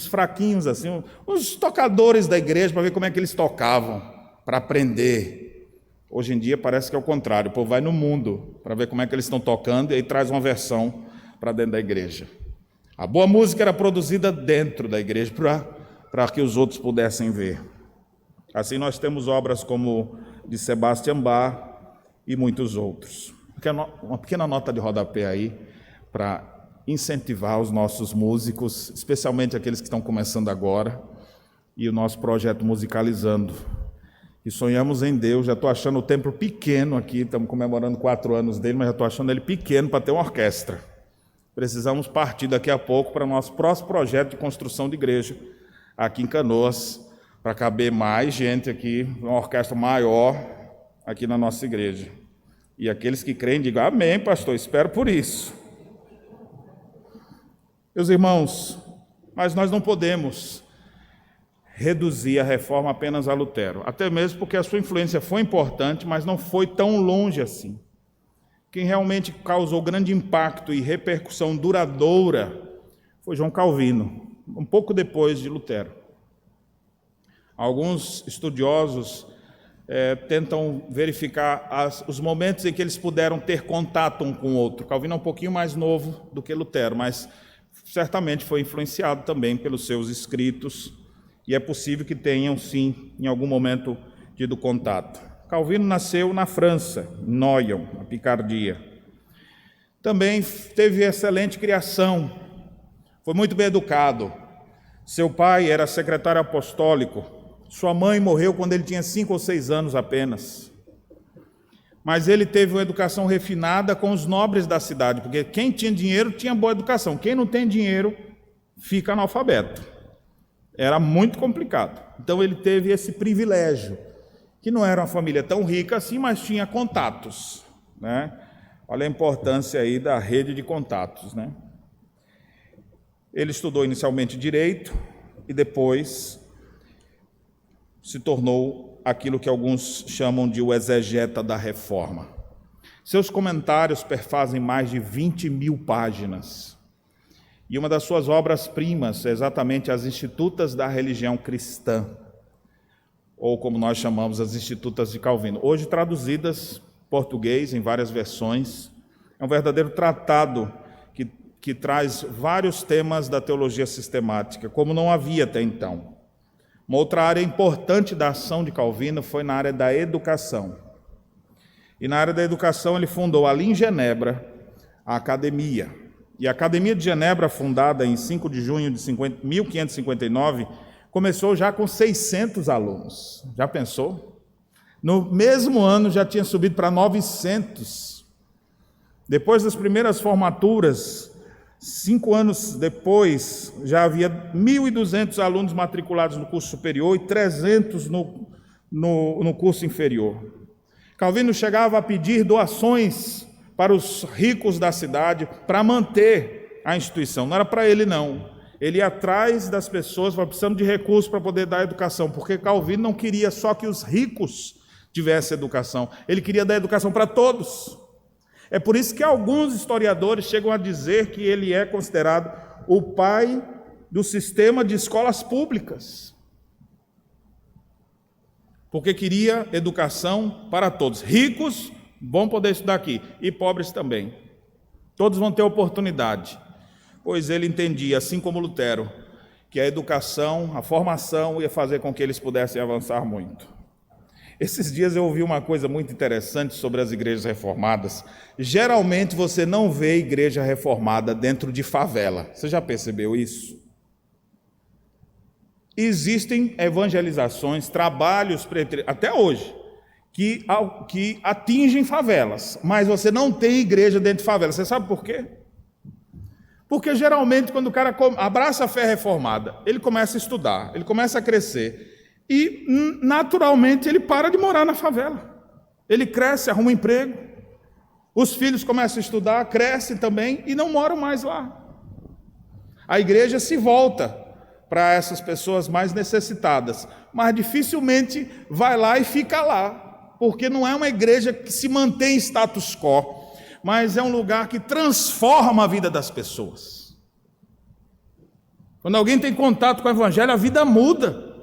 fraquinhos, assim, os tocadores da igreja, para ver como é que eles tocavam, para aprender. Hoje em dia parece que é o contrário. O povo vai no mundo para ver como é que eles estão tocando e aí traz uma versão para dentro da igreja. A boa música era produzida dentro da igreja para que os outros pudessem ver. Assim nós temos obras como de Sebastian Bach e muitos outros. Uma pequena nota de rodapé aí para incentivar os nossos músicos, especialmente aqueles que estão começando agora, e o nosso projeto Musicalizando. E sonhamos em Deus, já estou achando o templo pequeno aqui, estamos comemorando 4 anos dele, mas já estou achando ele pequeno para ter uma orquestra. Precisamos partir daqui a pouco para o nosso próximo projeto de construção de igreja, aqui em Canoas, para caber mais gente aqui, uma orquestra maior aqui na nossa igreja. E aqueles que creem, digam, amém, pastor, espero por isso. Meus irmãos, mas nós não podemos reduzir a reforma apenas a Lutero, até mesmo porque a sua influência foi importante, mas não foi tão longe assim. Quem realmente causou grande impacto e repercussão duradoura foi João Calvino, um pouco depois de Lutero. Alguns estudiosos tentam verificar os momentos em que eles puderam ter contato um com o outro. Calvino é um pouquinho mais novo do que Lutero, mas certamente foi influenciado também pelos seus escritos, e é possível que tenham, sim, em algum momento, tido contato. Calvino nasceu na França, em Noyon, na Picardia. Também teve excelente criação, foi muito bem educado. Seu pai era secretário apostólico, sua mãe morreu quando ele tinha 5 ou 6 anos apenas. Mas ele teve uma educação refinada com os nobres da cidade, porque quem tinha dinheiro tinha boa educação, quem não tem dinheiro fica analfabeto. Era muito complicado. Então ele teve esse privilégio, que não era uma família tão rica assim, mas tinha contatos, né? Olha a importância aí da rede de contatos, né? Ele estudou inicialmente Direito e depois se tornou aquilo que alguns chamam de o exegeta da Reforma. Seus comentários perfazem mais de 20.000 páginas. E uma das suas obras-primas é exatamente as Institutas da Religião Cristã, ou como nós chamamos, as Institutas de Calvino. Hoje traduzidas em português, em várias versões. É um verdadeiro tratado que traz vários temas da teologia sistemática, como não havia até então. Uma outra área importante da ação de Calvino foi na área da educação. E na área da educação ele fundou ali em Genebra a Academia. E a Academia de Genebra, fundada em 5 de junho de 1559, começou já com 600 alunos. Já pensou? No mesmo ano já tinha subido para 900. Depois das primeiras formaturas, 5 anos depois, já havia 1.200 alunos matriculados no curso superior e 300 no curso inferior. Calvino chegava a pedir doações para os ricos da cidade para manter a instituição. Não era para ele, não. Ele ia atrás das pessoas, precisando de recursos para poder dar educação, porque Calvino não queria só que os ricos tivessem educação, ele queria dar educação para todos. É por isso que alguns historiadores chegam a dizer que ele é considerado o pai do sistema de escolas públicas, porque queria educação para todos. Ricos vão poder estudar aqui, e pobres também. Todos vão ter oportunidade, pois ele entendia, assim como Lutero, que a educação, a formação ia fazer com que eles pudessem avançar muito. Esses dias eu ouvi uma coisa muito interessante sobre as igrejas reformadas. Geralmente você não vê igreja reformada dentro de favela. Você já percebeu isso? Existem evangelizações, trabalhos, até hoje, que atingem favelas, mas você não tem igreja dentro de favela. Você sabe por quê? Porque geralmente quando o cara abraça a fé reformada, ele começa a estudar, ele começa a crescer, e naturalmente ele para de morar na favela. Ele cresce, arruma um emprego, os filhos começam a estudar, crescem também e não moram mais lá. A igreja se volta para essas pessoas mais necessitadas, mas dificilmente vai lá e fica lá, porque não é uma igreja que se mantém status quo, mas é um lugar que transforma a vida das pessoas. Quando alguém tem contato com o evangelho, a vida muda.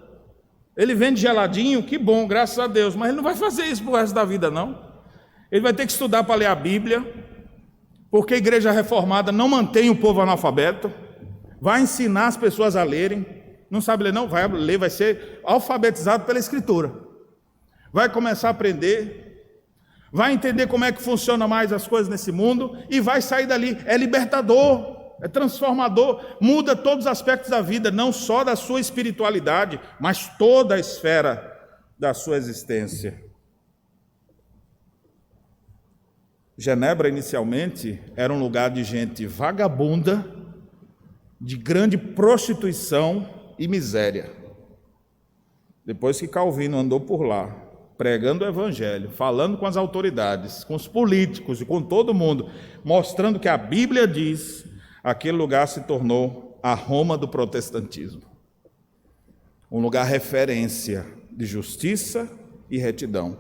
Ele vende geladinho, que bom, graças a Deus, mas ele não vai fazer isso pro resto da vida, não. Ele vai ter que estudar para ler a Bíblia, porque a igreja reformada não mantém o povo analfabeto, vai ensinar as pessoas a lerem, não sabe ler não, vai ler, vai ser alfabetizado pela Escritura, vai começar a aprender, vai entender como é que funciona mais as coisas nesse mundo, e vai sair dali, é libertador, é transformador, muda todos os aspectos da vida, não só da sua espiritualidade, mas toda a esfera da sua existência. Genebra, inicialmente, era um lugar de gente vagabunda, de grande prostituição e miséria. Depois que Calvino andou por lá, pregando o evangelho, falando com as autoridades, com os políticos e com todo mundo, mostrando que a Bíblia diz, aquele lugar se tornou a Roma do protestantismo. Um lugar referência de justiça e retidão.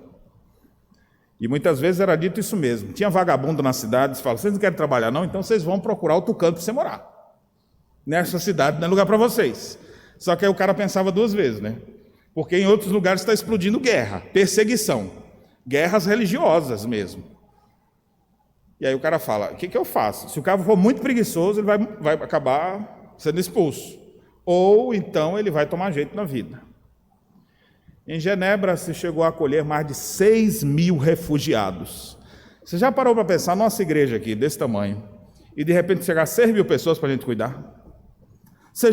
E muitas vezes era dito isso mesmo. Tinha vagabundo na cidade, você fala, vocês não querem trabalhar não? Então vocês vão procurar outro canto para você morar. Nessa cidade não é lugar para vocês. Só que aí o cara pensava duas vezes, né? Porque em outros lugares está explodindo guerra, perseguição, guerras religiosas mesmo. E aí o cara fala, o que eu faço? Se o cara for muito preguiçoso, ele vai acabar sendo expulso. Ou então ele vai tomar jeito na vida. Em Genebra se chegou a acolher mais de 6.000 refugiados. Você já parou para pensar, nossa igreja aqui, desse tamanho, e de repente chegar a 6.000 pessoas para a gente cuidar? Você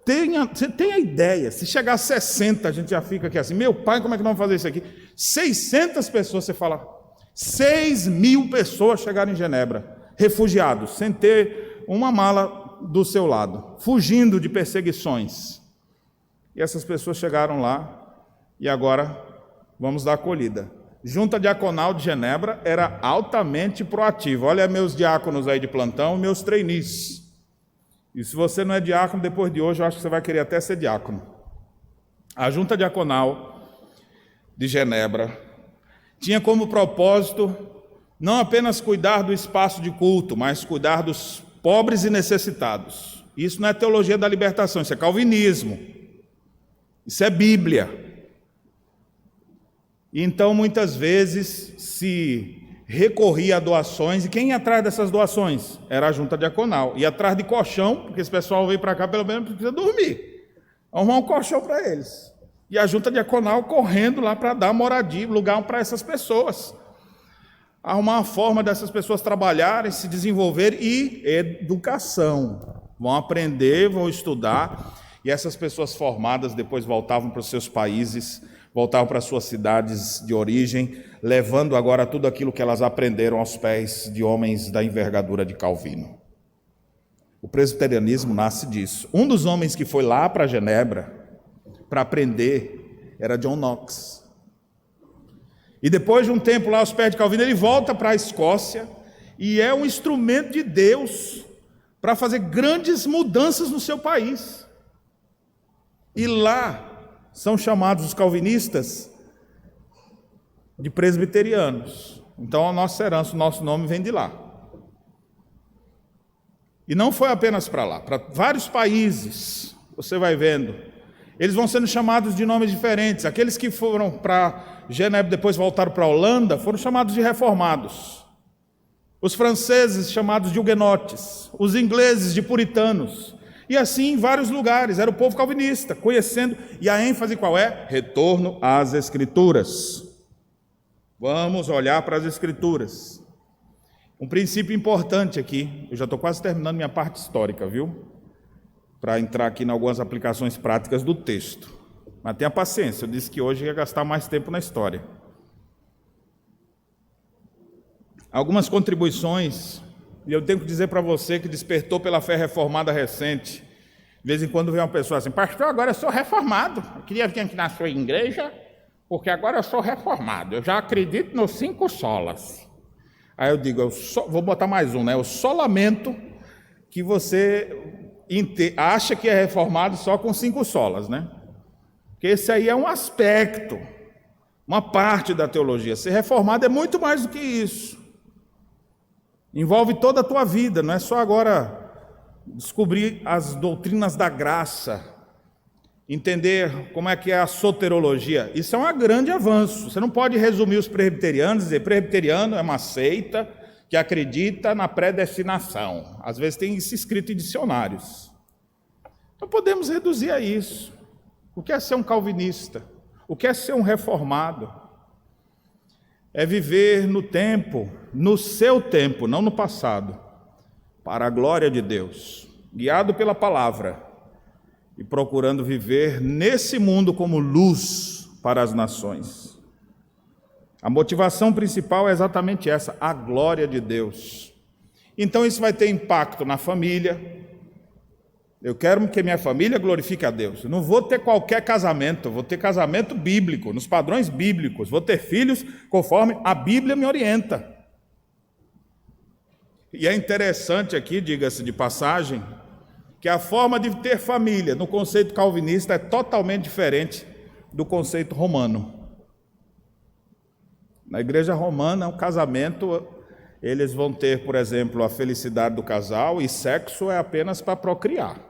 tem a ideia, se chegar a 60, a gente já fica aqui assim, meu pai, como é que nós vamos fazer isso aqui? 600 pessoas, você fala, 6.000 pessoas chegaram em Genebra, refugiados, sem ter uma mala do seu lado, fugindo de perseguições. E essas pessoas chegaram lá, e agora vamos dar acolhida. Junta Diaconal de Genebra era altamente proativa. Olha meus diáconos aí de plantão, meus trainees. E se você não é diácono, depois de hoje, eu acho que você vai querer até ser diácono. A Junta Diaconal de Genebra tinha como propósito não apenas cuidar do espaço de culto, mas cuidar dos pobres e necessitados. Isso não é teologia da libertação, isso é calvinismo. Isso é Bíblia. Então, muitas vezes, se recorria a doações, e quem ia atrás dessas doações? Era a junta diaconal. Ia atrás de colchão, porque esse pessoal veio para cá, pelo menos precisa dormir. Arrumar um colchão para eles. E a junta diaconal correndo lá para dar moradia, lugar para essas pessoas. Arrumar uma forma dessas pessoas trabalharem, se desenvolver e educação. Vão aprender, vão estudar, e essas pessoas formadas depois voltavam para os seus países, voltavam para as suas cidades de origem, levando agora tudo aquilo que elas aprenderam aos pés de homens da envergadura de Calvino. O presbiterianismo nasce disso. Um dos homens que foi lá para Genebra para aprender era John Knox. E depois de um tempo lá aos pés de Calvino, ele volta para a Escócia e é um instrumento de Deus para fazer grandes mudanças no seu país. E lá são chamados os calvinistas de presbiterianos. Então a nossa herança, o nosso nome vem de lá. E não foi apenas para lá, para vários países, você vai vendo. Eles vão sendo chamados de nomes diferentes. Aqueles que foram para Genebra, depois voltaram para a Holanda, foram chamados de reformados. Os franceses chamados de huguenotes, os ingleses de puritanos. E assim em vários lugares, era o povo calvinista, conhecendo, e a ênfase qual é? Retorno às Escrituras. Vamos olhar para as Escrituras. Um princípio importante aqui, eu já estou quase terminando minha parte histórica, viu? Para entrar aqui em algumas aplicações práticas do texto. Mas tenha paciência, eu disse que hoje ia gastar mais tempo na história. Algumas contribuições, e eu tenho que dizer para você que despertou pela fé reformada recente. De vez em quando vem uma pessoa assim, pastor, agora eu sou reformado, eu queria vir aqui na sua igreja, porque agora eu sou reformado, eu já acredito nos 5 solas. Aí eu digo, vou botar mais um, né? Eu só lamento que você acha que é reformado só com 5 solas, né? Porque esse aí é um aspecto, uma parte da teologia. Ser reformado é muito mais do que isso. Envolve toda a tua vida, não é só agora descobrir as doutrinas da graça, entender como é que é a soterologia. Isso é um grande avanço. Você não pode resumir os presbiterianos e dizer presbiteriano é uma seita que acredita na predestinação. Às vezes tem isso escrito em dicionários. Então podemos reduzir a isso. O que é ser um calvinista? O que é ser um reformado? É viver no tempo, no seu tempo, não no passado, para a glória de Deus, guiado pela palavra e procurando viver nesse mundo como luz para as nações. A motivação principal é exatamente essa, a glória de Deus. Então isso vai ter impacto na família. Eu quero que minha família glorifique a Deus. Eu não vou ter qualquer casamento, vou ter casamento bíblico, nos padrões bíblicos. Vou ter filhos conforme a Bíblia me orienta. E é interessante aqui, diga-se de passagem, que a forma de ter família no conceito calvinista é totalmente diferente do conceito romano. Na igreja romana, o casamento, eles vão ter, por exemplo, a felicidade do casal e sexo é apenas para procriar.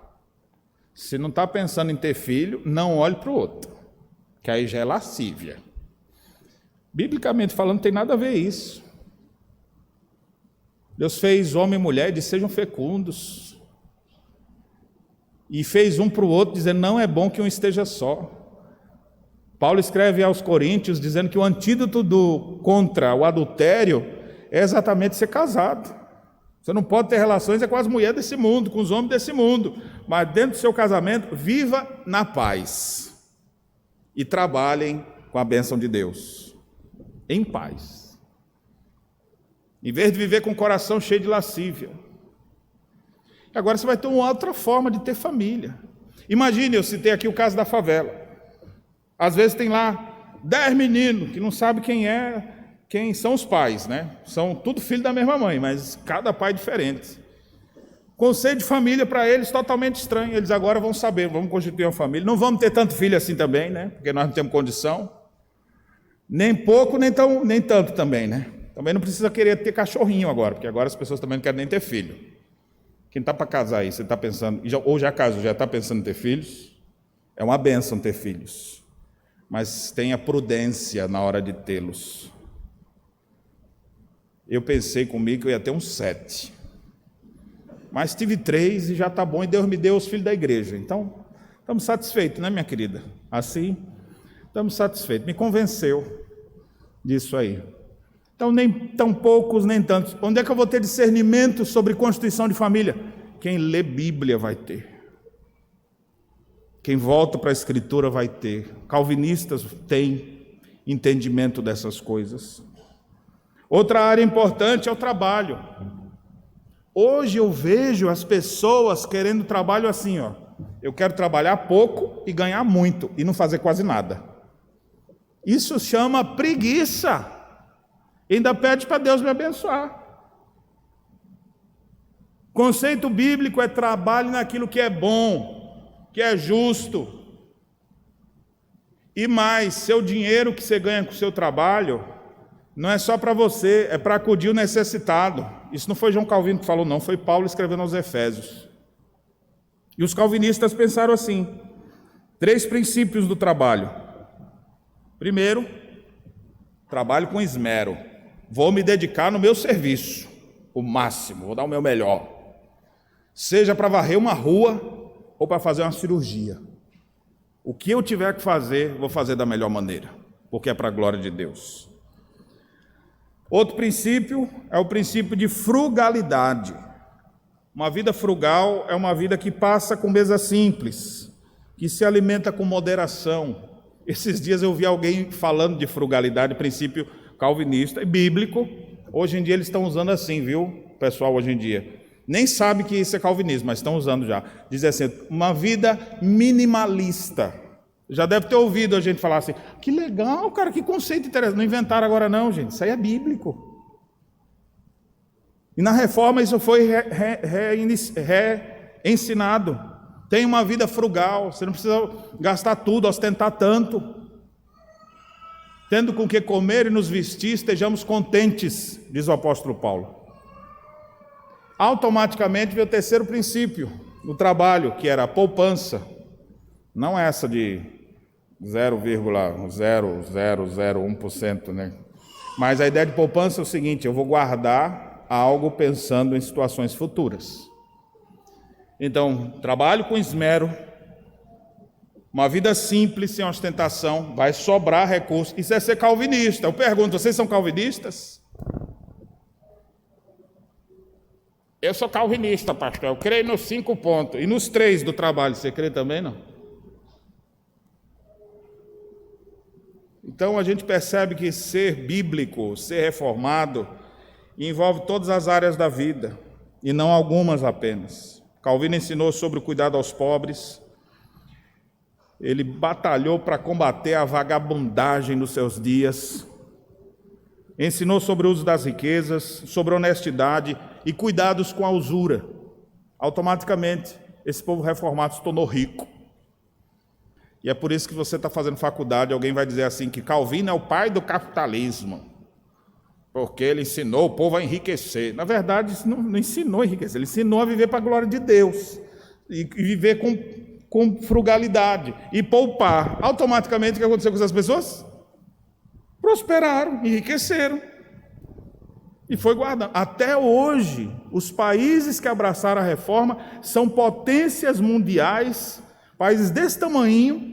Se não está pensando em ter filho, não olhe para o outro, que aí já é lascívia. Biblicamente falando, não tem nada a ver isso. Deus fez homem e mulher e disse, sejam fecundos. E fez um para o outro, dizendo, não é bom que um esteja só. Paulo escreve aos Coríntios, dizendo que o antídoto contra o adultério é exatamente ser casado. Você não pode ter relações com as mulheres desse mundo, com os homens desse mundo, mas dentro do seu casamento, viva na paz e trabalhem com a bênção de Deus, em paz. Em vez de viver com o coração cheio de lascívia. Agora você vai ter uma outra forma de ter família. Imagine, eu citei aqui o caso da favela. Às vezes tem lá 10 meninos que não sabem quem são os pais, né? São tudo filho da mesma mãe, mas cada pai diferente. Conceito de família para eles totalmente estranho. Eles agora vão saber, vamos constituir uma família. Não vamos ter tanto filho assim também, né? Porque nós não temos condição. Nem pouco, nem tanto também, né? Também não precisa querer ter cachorrinho agora, porque agora as pessoas também não querem nem ter filho. Quem está para casar aí, você está pensando, ou já casou, já está pensando em ter filhos? É uma bênção ter filhos. Mas tenha prudência na hora de tê-los. Eu pensei comigo que eu ia ter uns 7. Mas tive 3 e já está bom, e Deus me deu os filhos da igreja. Então, estamos satisfeitos, né, minha querida? Assim, estamos satisfeitos. Me convenceu disso aí. Então, nem tão poucos, nem tantos. Onde é que eu vou ter discernimento sobre constituição de família? Quem lê Bíblia vai ter. Quem volta para a Escritura vai ter. Calvinistas têm entendimento dessas coisas. Outra área importante é o trabalho. Hoje eu vejo as pessoas querendo trabalho assim, ó. Eu quero trabalhar pouco e ganhar muito e não fazer quase nada. Isso chama preguiça. Ainda pede para Deus me abençoar. Conceito bíblico é trabalho naquilo que é bom, que é justo. E mais, seu dinheiro que você ganha com o seu trabalho não é só para você, é para acudir o necessitado. Isso não foi João Calvino que falou, não, foi Paulo escrevendo aos Efésios. E os calvinistas pensaram assim: 3 princípios do trabalho. Primeiro, trabalho com esmero. Vou me dedicar no meu serviço, o máximo, vou dar o meu melhor. Seja para varrer uma rua ou para fazer uma cirurgia. O que eu tiver que fazer, vou fazer da melhor maneira, porque é para a glória de Deus. Outro princípio é o princípio de frugalidade. Uma vida frugal é uma vida que passa com mesa simples, que se alimenta com moderação. Esses dias eu vi alguém falando de frugalidade, princípio calvinista e bíblico. Hoje em dia eles estão usando assim, viu, pessoal, hoje em dia. Nem sabe que isso é calvinismo, mas estão usando já. Diz assim, uma vida minimalista. Já deve ter ouvido a gente falar assim, que legal, cara, que conceito interessante. Não inventaram agora não, gente, isso aí é bíblico. E na reforma isso foi reensinado. Tem uma vida frugal, você não precisa gastar tudo, ostentar tanto. Tendo com que comer e nos vestir, estejamos contentes, diz o apóstolo Paulo. Automaticamente veio o terceiro princípio do trabalho, que era a poupança. Não essa de 0,0001%, né? Mas a ideia de poupança é o seguinte: eu vou guardar algo pensando em situações futuras. Então, trabalho com esmero, uma vida simples, sem ostentação, vai sobrar recursos. Isso é ser calvinista. Eu pergunto, vocês são calvinistas? Eu sou calvinista, pastor, eu creio nos 5 pontos. E nos 3 do trabalho, você crê também, não? Então a gente percebe que ser bíblico, ser reformado, envolve todas as áreas da vida, e não algumas apenas. Calvino ensinou sobre o cuidado aos pobres, ele batalhou para combater a vagabundagem nos seus dias, ensinou sobre o uso das riquezas, sobre honestidade e cuidados com a usura. Automaticamente, esse povo reformado se tornou rico. E é por isso que você está fazendo faculdade, alguém vai dizer assim, que Calvino é o pai do capitalismo, porque ele ensinou o povo a enriquecer. Na verdade, não ensinou a enriquecer, ele ensinou a viver para a glória de Deus, e viver com frugalidade, e poupar. Automaticamente, o que aconteceu com essas pessoas? Prosperaram, enriqueceram, e foi guardando. Até hoje, os países que abraçaram a reforma são potências mundiais, países desse tamanho,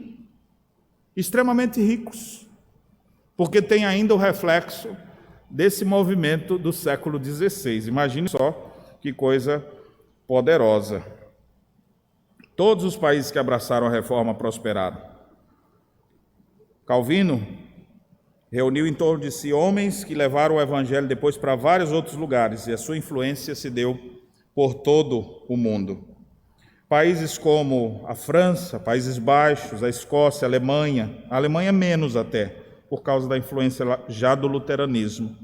extremamente ricos, porque tem ainda o reflexo desse movimento do século XVI. Imagine só que coisa poderosa. Todos os países que abraçaram a reforma prosperaram. Calvino reuniu em torno de si homens que levaram o evangelho depois para vários outros lugares, e a sua influência se deu por todo o mundo. Países como a França, Países Baixos, a Escócia, a Alemanha menos até, por causa da influência já do luteranismo.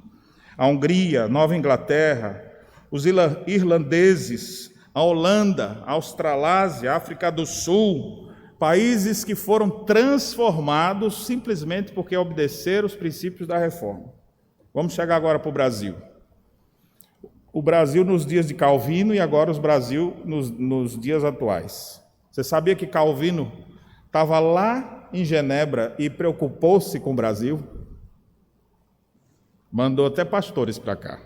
A Hungria, Nova Inglaterra, os irlandeses, a Holanda, a Australásia, a África do Sul, países que foram transformados simplesmente porque obedeceram os princípios da reforma. Vamos chegar agora para o Brasil. O Brasil nos dias de Calvino e agora o Brasil nos dias atuais. Você sabia que Calvino estava lá em Genebra e preocupou-se com o Brasil? Mandou até pastores para cá.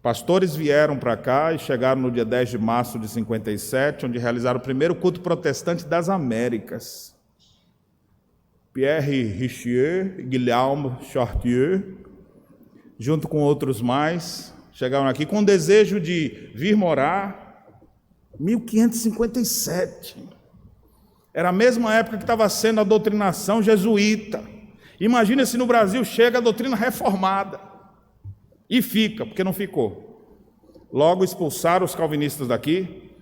Pastores vieram para cá e chegaram no dia 10 de março de 57, onde realizaram o primeiro culto protestante das Américas. Pierre Richier, Guillaume Chartier, junto com outros mais, chegaram aqui com o desejo de vir morar. 1557. Era a mesma época que estava sendo a doutrinação jesuíta. Imagina se no Brasil chega a doutrina reformada. E fica, porque não ficou. Logo expulsaram os calvinistas daqui,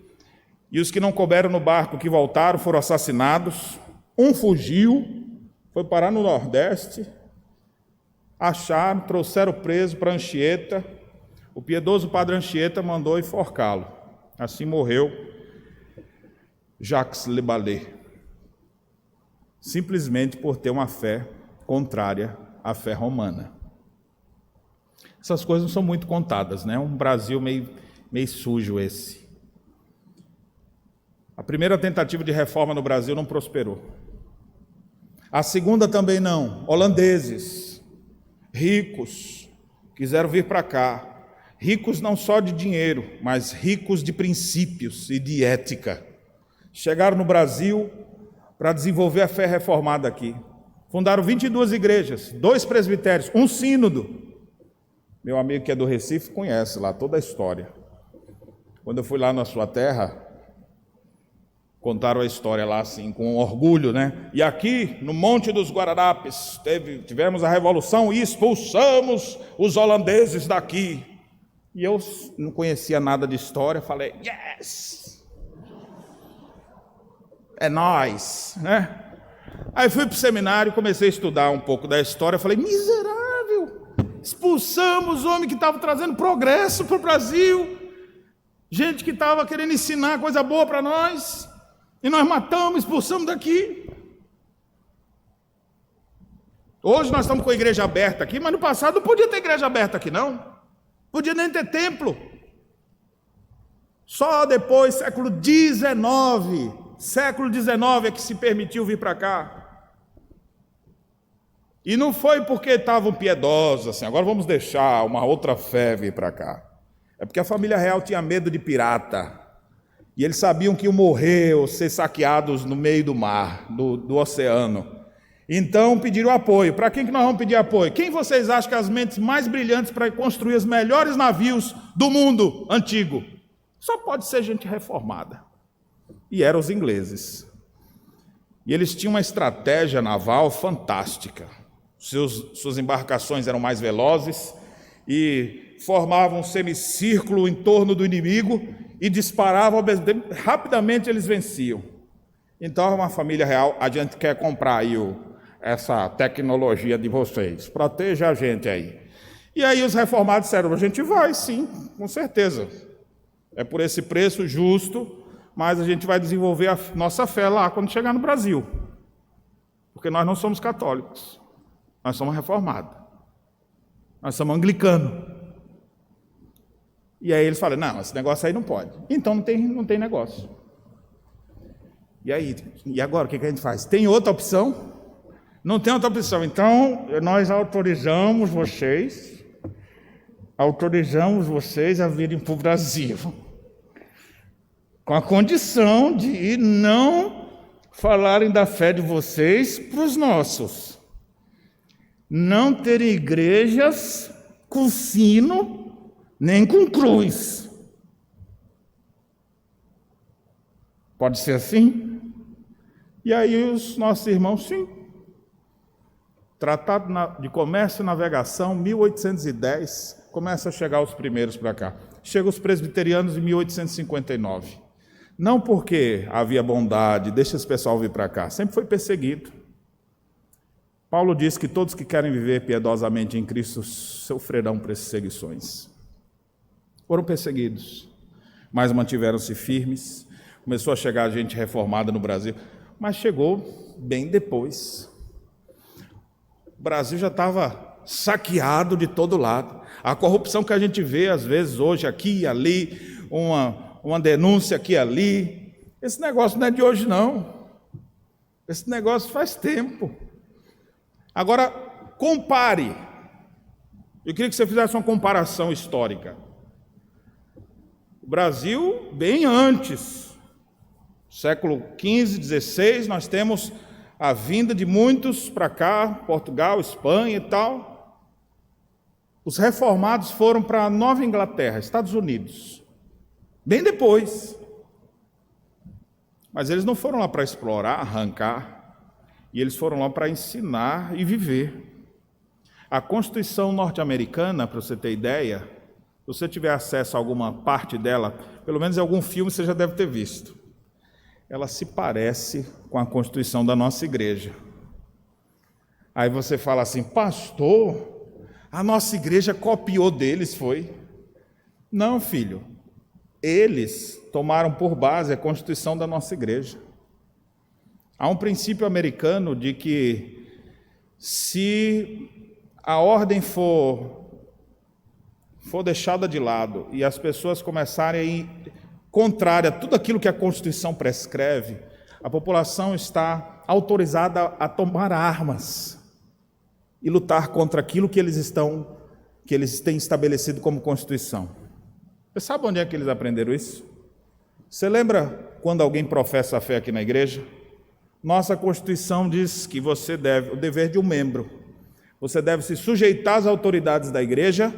e os que não couberam no barco que voltaram foram assassinados. Um fugiu, foi parar no Nordeste, acharam, trouxeram preso para Anchieta. O piedoso padre Anchieta mandou enforcá-lo. Assim morreu Jacques Le Ballet, simplesmente por ter uma fé contrária à fé romana. Essas coisas não são muito contadas, né? Um Brasil meio sujo esse. A primeira tentativa de reforma no Brasil não prosperou. A segunda também não. Holandeses, ricos, quiseram vir para cá. Ricos não só de dinheiro, mas ricos de princípios e de ética. Chegaram no Brasil para desenvolver a fé reformada aqui. Fundaram 22 igrejas, 2 presbitérios, um sínodo. Meu amigo que é do Recife conhece lá toda a história. Quando eu fui lá na sua terra, contaram a história lá assim, com orgulho, né? E aqui, no Monte dos Guararapes, tivemos a revolução e expulsamos os holandeses daqui. E eu não conhecia nada de história, falei, yes! É nós, né? Aí fui para o seminário, comecei a estudar um pouco da história, falei, miserável! Expulsamos o homem que estava trazendo progresso para o Brasil, gente que estava querendo ensinar coisa boa para nós, e nós matamos, expulsamos daqui. Hoje nós estamos com a igreja aberta aqui, mas no passado não podia ter igreja aberta aqui não, podia nem ter templo. Só depois, século XIX é que se permitiu vir para cá. E não foi porque estavam piedosos, assim, agora vamos deixar uma outra fé vir para cá. É porque a família real tinha medo de pirata. E eles sabiam que iam morrer ou ser saqueados no meio do mar, do oceano. Então pediram apoio. Para quem que nós vamos pedir apoio? Quem vocês acham que é as mentes mais brilhantes para construir os melhores navios do mundo antigo? Só pode ser gente reformada. E eram os ingleses. E eles tinham uma estratégia naval fantástica. Suas embarcações eram mais velozes e formavam um semicírculo em torno do inimigo e disparavam, rapidamente eles venciam. Então, uma família real, a gente quer comprar aí essa tecnologia de vocês, proteja a gente aí. E aí os reformados disseram, a gente vai sim, com certeza. É por esse preço justo, mas a gente vai desenvolver a nossa fé lá quando chegar no Brasil. Porque nós não somos católicos, nós somos reformados, nós somos anglicanos. E aí eles falam, não, esse negócio aí não pode. Então não tem negócio. E aí, e agora o que a gente faz? Tem outra opção? Não tem outra opção. Então nós autorizamos vocês a virem para o Brasil, com a condição de não falarem da fé de vocês para os nossos. Não ter igrejas com sino, nem com cruz. Pode ser assim? E aí os nossos irmãos, sim. Tratado de Comércio e Navegação, 1810, começa a chegar os primeiros para cá. Chegam os presbiterianos em 1859. Não porque havia bondade, deixa esse pessoal vir para cá, sempre foi perseguido. Paulo diz que todos que querem viver piedosamente em Cristo sofrerão perseguições. Foram perseguidos, mas mantiveram-se firmes. Começou a chegar gente reformada no Brasil, mas chegou bem depois. O Brasil já estava saqueado de todo lado. A corrupção que a gente vê, às vezes, hoje, aqui e ali, uma denúncia aqui e ali. Esse negócio não é de hoje, não. Esse negócio faz tempo. Agora, compare. Eu queria que você fizesse uma comparação histórica. O Brasil, bem antes, século XV, XVI, nós temos a vinda de muitos para cá, Portugal, Espanha e tal. Os reformados foram para a Nova Inglaterra, Estados Unidos, bem depois. Mas eles não foram lá para explorar, arrancar, e eles foram lá para ensinar e viver. A Constituição norte-americana, para você ter ideia, se você tiver acesso a alguma parte dela, pelo menos em algum filme você já deve ter visto, ela se parece com a Constituição da nossa igreja. Aí você fala assim, pastor, a nossa igreja copiou deles, foi? Não, filho, eles tomaram por base a Constituição da nossa igreja. Há um princípio americano de que se a ordem for for deixada de lado e as pessoas começarem a ir contrária a tudo aquilo que a Constituição prescreve, a população está autorizada a tomar armas e lutar contra aquilo que eles têm estabelecido como Constituição. Você sabe onde é que eles aprenderam isso? Você lembra quando alguém professa a fé aqui na igreja? Nossa Constituição diz que o dever de um membro, você deve se sujeitar às autoridades da igreja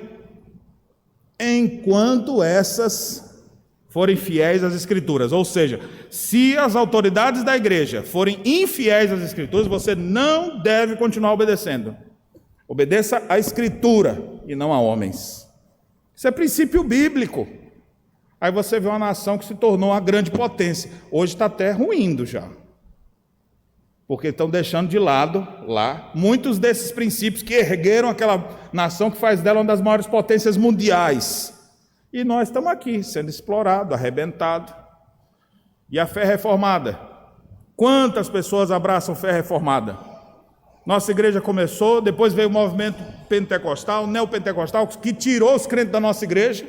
enquanto essas forem fiéis às Escrituras. Ou seja, se as autoridades da igreja forem infiéis às Escrituras, você não deve continuar obedecendo. Obedeça à Escritura e não a homens. Isso é princípio bíblico. Aí você vê uma nação que se tornou uma grande potência. Hoje está até ruindo já. Porque estão deixando de lado lá muitos desses princípios que ergueram aquela nação que faz dela uma das maiores potências mundiais. E nós estamos aqui, sendo explorados, arrebentados. E a fé reformada? Quantas pessoas abraçam fé reformada? Nossa igreja começou, depois veio o movimento pentecostal, neopentecostal, que tirou os crentes da nossa igreja,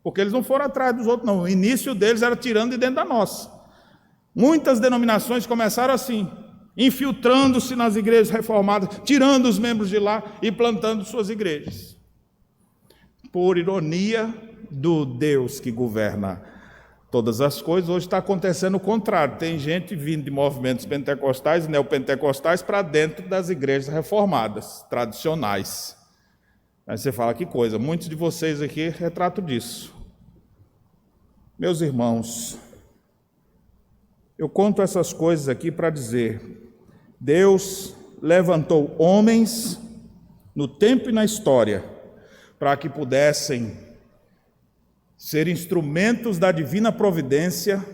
porque eles não foram atrás dos outros, não. O início deles era tirando de dentro da nossa. Muitas denominações começaram assim, infiltrando-se nas igrejas reformadas, tirando os membros de lá e plantando suas igrejas. Por ironia do Deus que governa todas as coisas, hoje está acontecendo o contrário. Tem gente vindo de movimentos pentecostais e neopentecostais para dentro das igrejas reformadas, tradicionais. Aí você fala, que coisa, muitos de vocês aqui retratam disso. Meus irmãos, eu conto essas coisas aqui para dizer, Deus levantou homens no tempo e na história para que pudessem ser instrumentos da divina providência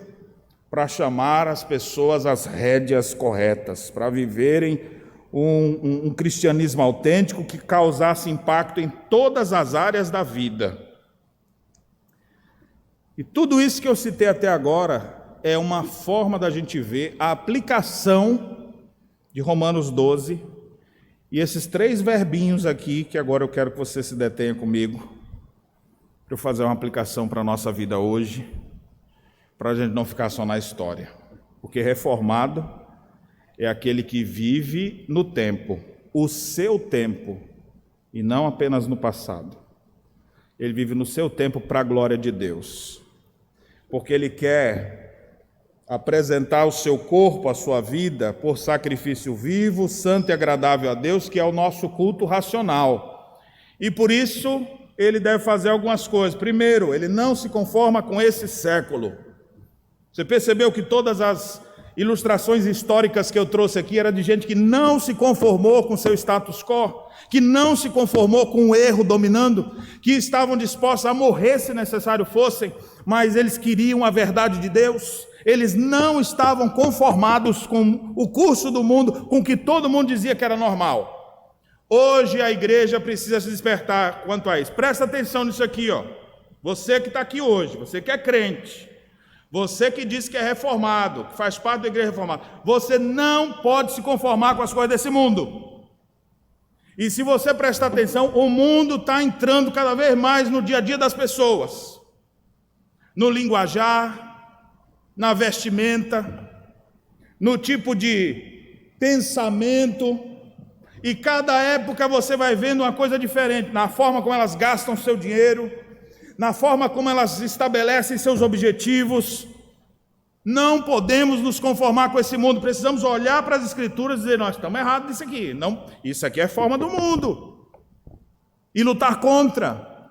para chamar as pessoas às rédeas corretas, para viverem um cristianismo autêntico que causasse impacto em todas as áreas da vida. E tudo isso que eu citei até agora é uma forma da gente ver a aplicação de Romanos 12 e esses 3 verbinhos aqui, que agora eu quero que você se detenha comigo, para eu fazer uma aplicação para a nossa vida hoje, para a gente não ficar só na história. Porque reformado é aquele que vive no tempo, o seu tempo, e não apenas no passado. Ele vive no seu tempo para a glória de Deus. Porque ele quer apresentar o seu corpo, a sua vida, por sacrifício vivo, santo e agradável a Deus, que é o nosso culto racional. E por isso ele deve fazer algumas coisas. Primeiro, ele não se conforma com esse século. Você percebeu que todas as ilustrações históricas que eu trouxe aqui eram de gente que não se conformou com seu status quo, que não se conformou com o erro dominando, que estavam dispostos a morrer se necessário fossem, mas eles queriam a verdade de Deus. Eles não estavam conformados com o curso do mundo, com o que todo mundo dizia que era normal. Hoje a igreja precisa se despertar quanto a isso. Presta atenção nisso aqui, ó. Você que está aqui hoje, você que é crente, você que diz que é reformado, que faz parte da igreja reformada, você não pode se conformar com as coisas desse mundo. E se você prestar atenção, o mundo está entrando cada vez mais no dia a dia das pessoas, no linguajar, na vestimenta, no tipo de pensamento. E cada época você vai vendo uma coisa diferente, na forma como elas gastam seu dinheiro, na forma como elas estabelecem seus objetivos. Não podemos nos conformar com esse mundo, precisamos olhar para as Escrituras e dizer, nós estamos errados nisso aqui, não, isso aqui é forma do mundo, e lutar contra.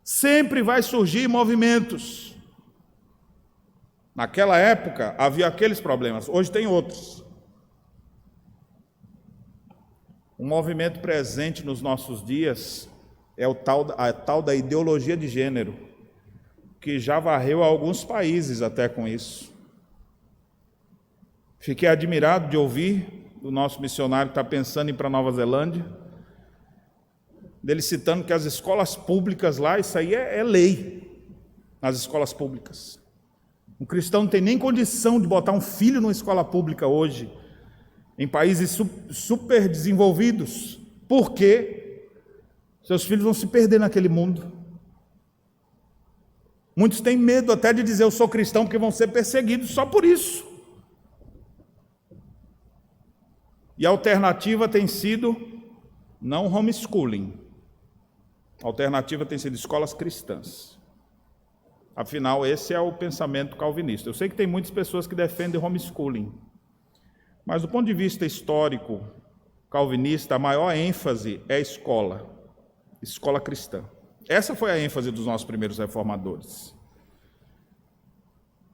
Sempre vai surgir movimentos. Naquela época havia aqueles problemas, hoje tem outros. Um movimento presente nos nossos dias é a tal da ideologia de gênero, que já varreu alguns países até com isso. Fiquei admirado de ouvir o nosso missionário que está pensando em ir para Nova Zelândia, dele citando que as escolas públicas lá, isso aí é lei, nas escolas públicas. Um cristão não tem nem condição de botar um filho numa escola pública hoje, em países super desenvolvidos. Por quê? Seus filhos vão se perder naquele mundo. Muitos têm medo até de dizer eu sou cristão, porque vão ser perseguidos só por isso. E a alternativa tem sido não homeschooling. A alternativa tem sido escolas cristãs. Afinal, esse é o pensamento calvinista. Eu sei que tem muitas pessoas que defendem homeschooling, mas do ponto de vista histórico calvinista, a maior ênfase é a escola cristã. Essa foi a ênfase dos nossos primeiros reformadores.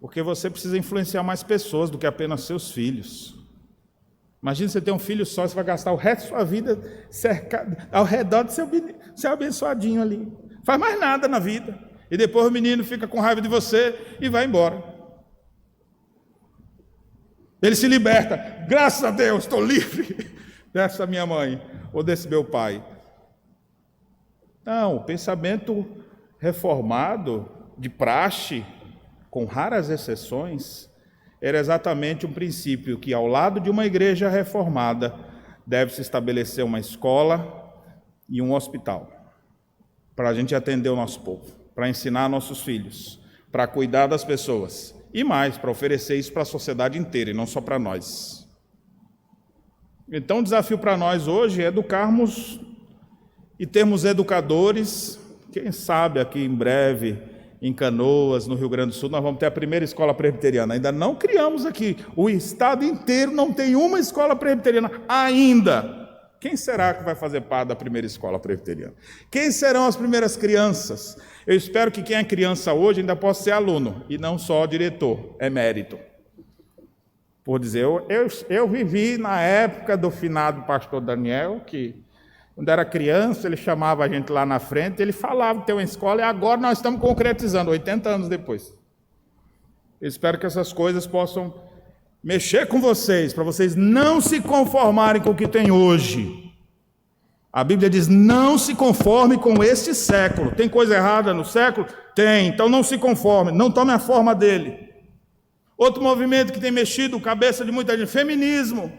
Porque você precisa influenciar mais pessoas do que apenas seus filhos. Imagina você ter um filho só, você vai gastar o resto da sua vida cercado, ao redor do seu abençoadinho ali. Faz mais nada na vida. E depois o menino fica com raiva de você e vai embora. Ele se liberta. Graças a Deus, estou livre dessa minha mãe ou desse meu pai. Não, o pensamento reformado, de praxe, com raras exceções, era exatamente um princípio que, ao lado de uma igreja reformada, deve-se estabelecer uma escola e um hospital, para a gente atender o nosso povo, para ensinar nossos filhos, para cuidar das pessoas, e mais, para oferecer isso para a sociedade inteira, e não só para nós. Então, o desafio para nós hoje é educarmos e termos educadores. Quem sabe aqui em breve, em Canoas, no Rio Grande do Sul, nós vamos ter a primeira escola presbiteriana. Ainda não criamos aqui. O estado inteiro não tem uma escola presbiteriana ainda. Quem será que vai fazer parte da primeira escola presbiteriana? Quem serão as primeiras crianças? Eu espero que quem é criança hoje ainda possa ser aluno, e não só diretor, emérito. Por dizer, eu vivi na época do finado pastor Daniel, que quando era criança, ele chamava a gente lá na frente, ele falava que tem uma escola, e agora nós estamos concretizando, 80 anos depois. Eu espero que essas coisas possam mexer com vocês, para vocês não se conformarem com o que tem hoje. A Bíblia diz, não se conforme com este século. Tem coisa errada no século? Tem, então não se conforme, não tome a forma dele. Outro movimento que tem mexido a cabeça de muita gente, feminismo.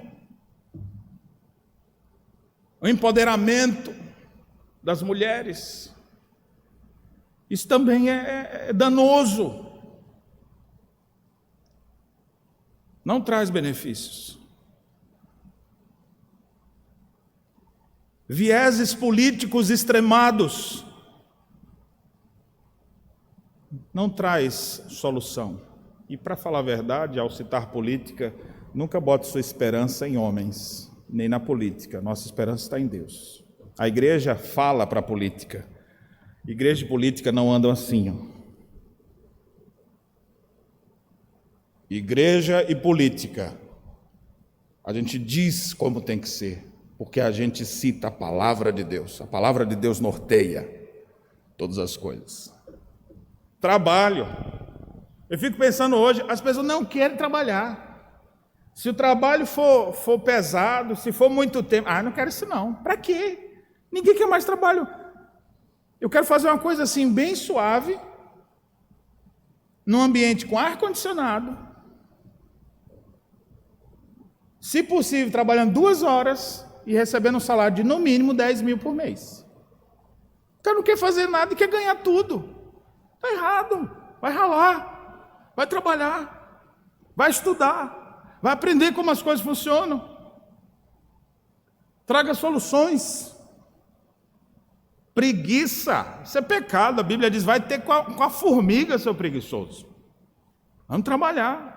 O empoderamento das mulheres. Isso também é danoso. Não traz benefícios. Vieses políticos extremados não traz solução. E, para falar a verdade, ao citar política, nunca bote sua esperança em homens, nem na política. Nossa esperança está em Deus. A igreja fala para a política. Igreja e política não andam assim. Igreja e política, a gente diz como tem que ser, porque a gente cita a palavra de Deus. A palavra de Deus norteia todas as coisas. Trabalho. Eu fico pensando hoje, as pessoas não querem trabalhar. Se o trabalho for pesado, se for muito tempo, não quero isso não. Para quê? Ninguém quer mais trabalho. Eu quero fazer uma coisa assim, bem suave, num ambiente com ar-condicionado, se possível, trabalhando 2 horas e recebendo um salário de no mínimo 10 mil por mês. O cara não quer fazer nada e quer ganhar tudo. Está errado. Vai ralar, vai trabalhar, vai estudar, vai aprender como as coisas funcionam. Traga soluções. Preguiça, isso é pecado. A Bíblia diz, vai ter com a formiga, seu preguiçoso. Vamos trabalhar.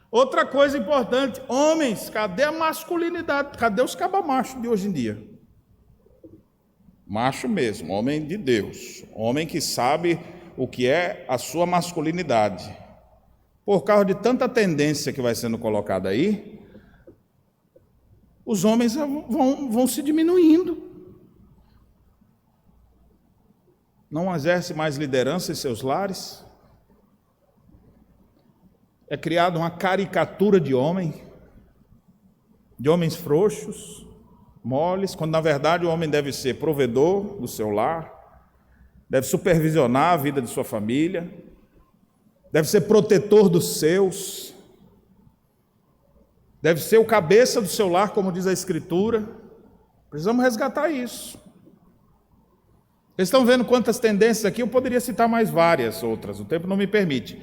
Outra coisa importante, homens, cadê a masculinidade? Cadê os cabamachos de hoje em dia? Macho mesmo, homem de Deus, homem que sabe o que é a sua masculinidade. Por causa de tanta tendência que vai sendo colocada aí, os homens vão se diminuindo. Não exerce mais liderança em seus lares. É criada uma caricatura de homens frouxos, moles, quando na verdade o homem deve ser provedor do seu lar, deve supervisionar a vida de sua família, deve ser protetor dos seus, deve ser o cabeça do seu lar, como diz a Escritura. Precisamos resgatar isso. Vocês estão vendo quantas tendências aqui? Eu poderia citar mais várias outras, o tempo não me permite.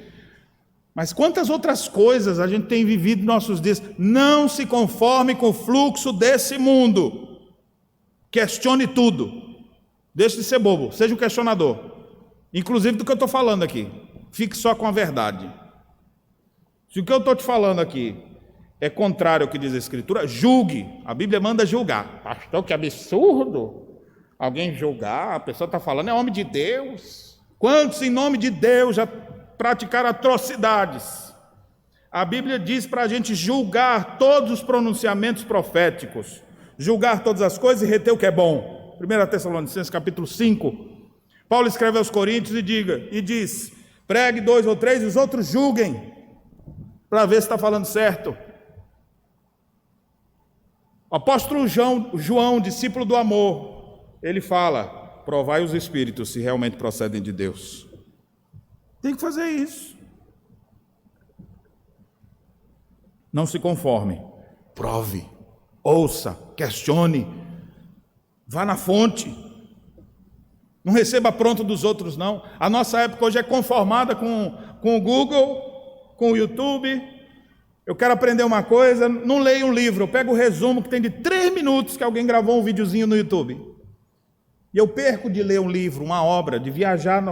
Mas quantas outras coisas a gente tem vivido nos nossos dias? Não se conforme com o fluxo desse mundo. Questione tudo. Deixe de ser bobo, seja um questionador. Inclusive do que eu estou falando aqui. Fique só com a verdade. Se o que eu estou te falando aqui é contrário ao que diz a Escritura, julgue. A Bíblia manda julgar. Pastor, que absurdo. Alguém julgar, a pessoa está falando, é homem de Deus. Quantos em nome de Deus já praticaram atrocidades? A Bíblia diz para a gente julgar todos os pronunciamentos proféticos, julgar todas as coisas e reter o que é bom. 1 Tessalonicenses capítulo 5, Paulo escreve aos Coríntios e diz, pregue 2 ou 3 e os outros julguem, para ver se está falando certo. O apóstolo João, discípulo do amor, ele fala, provai os espíritos se realmente procedem de Deus. Tem que fazer isso. Não se conforme, prove, ouça, questione, vá na fonte. Não receba pronto dos outros, não. A nossa época hoje é conformada com o Google, com o YouTube. Eu quero aprender uma coisa, não leio um livro, eu pego o resumo que tem de 3 minutos que alguém gravou um videozinho no YouTube. E eu perco de ler um livro, uma obra, de viajar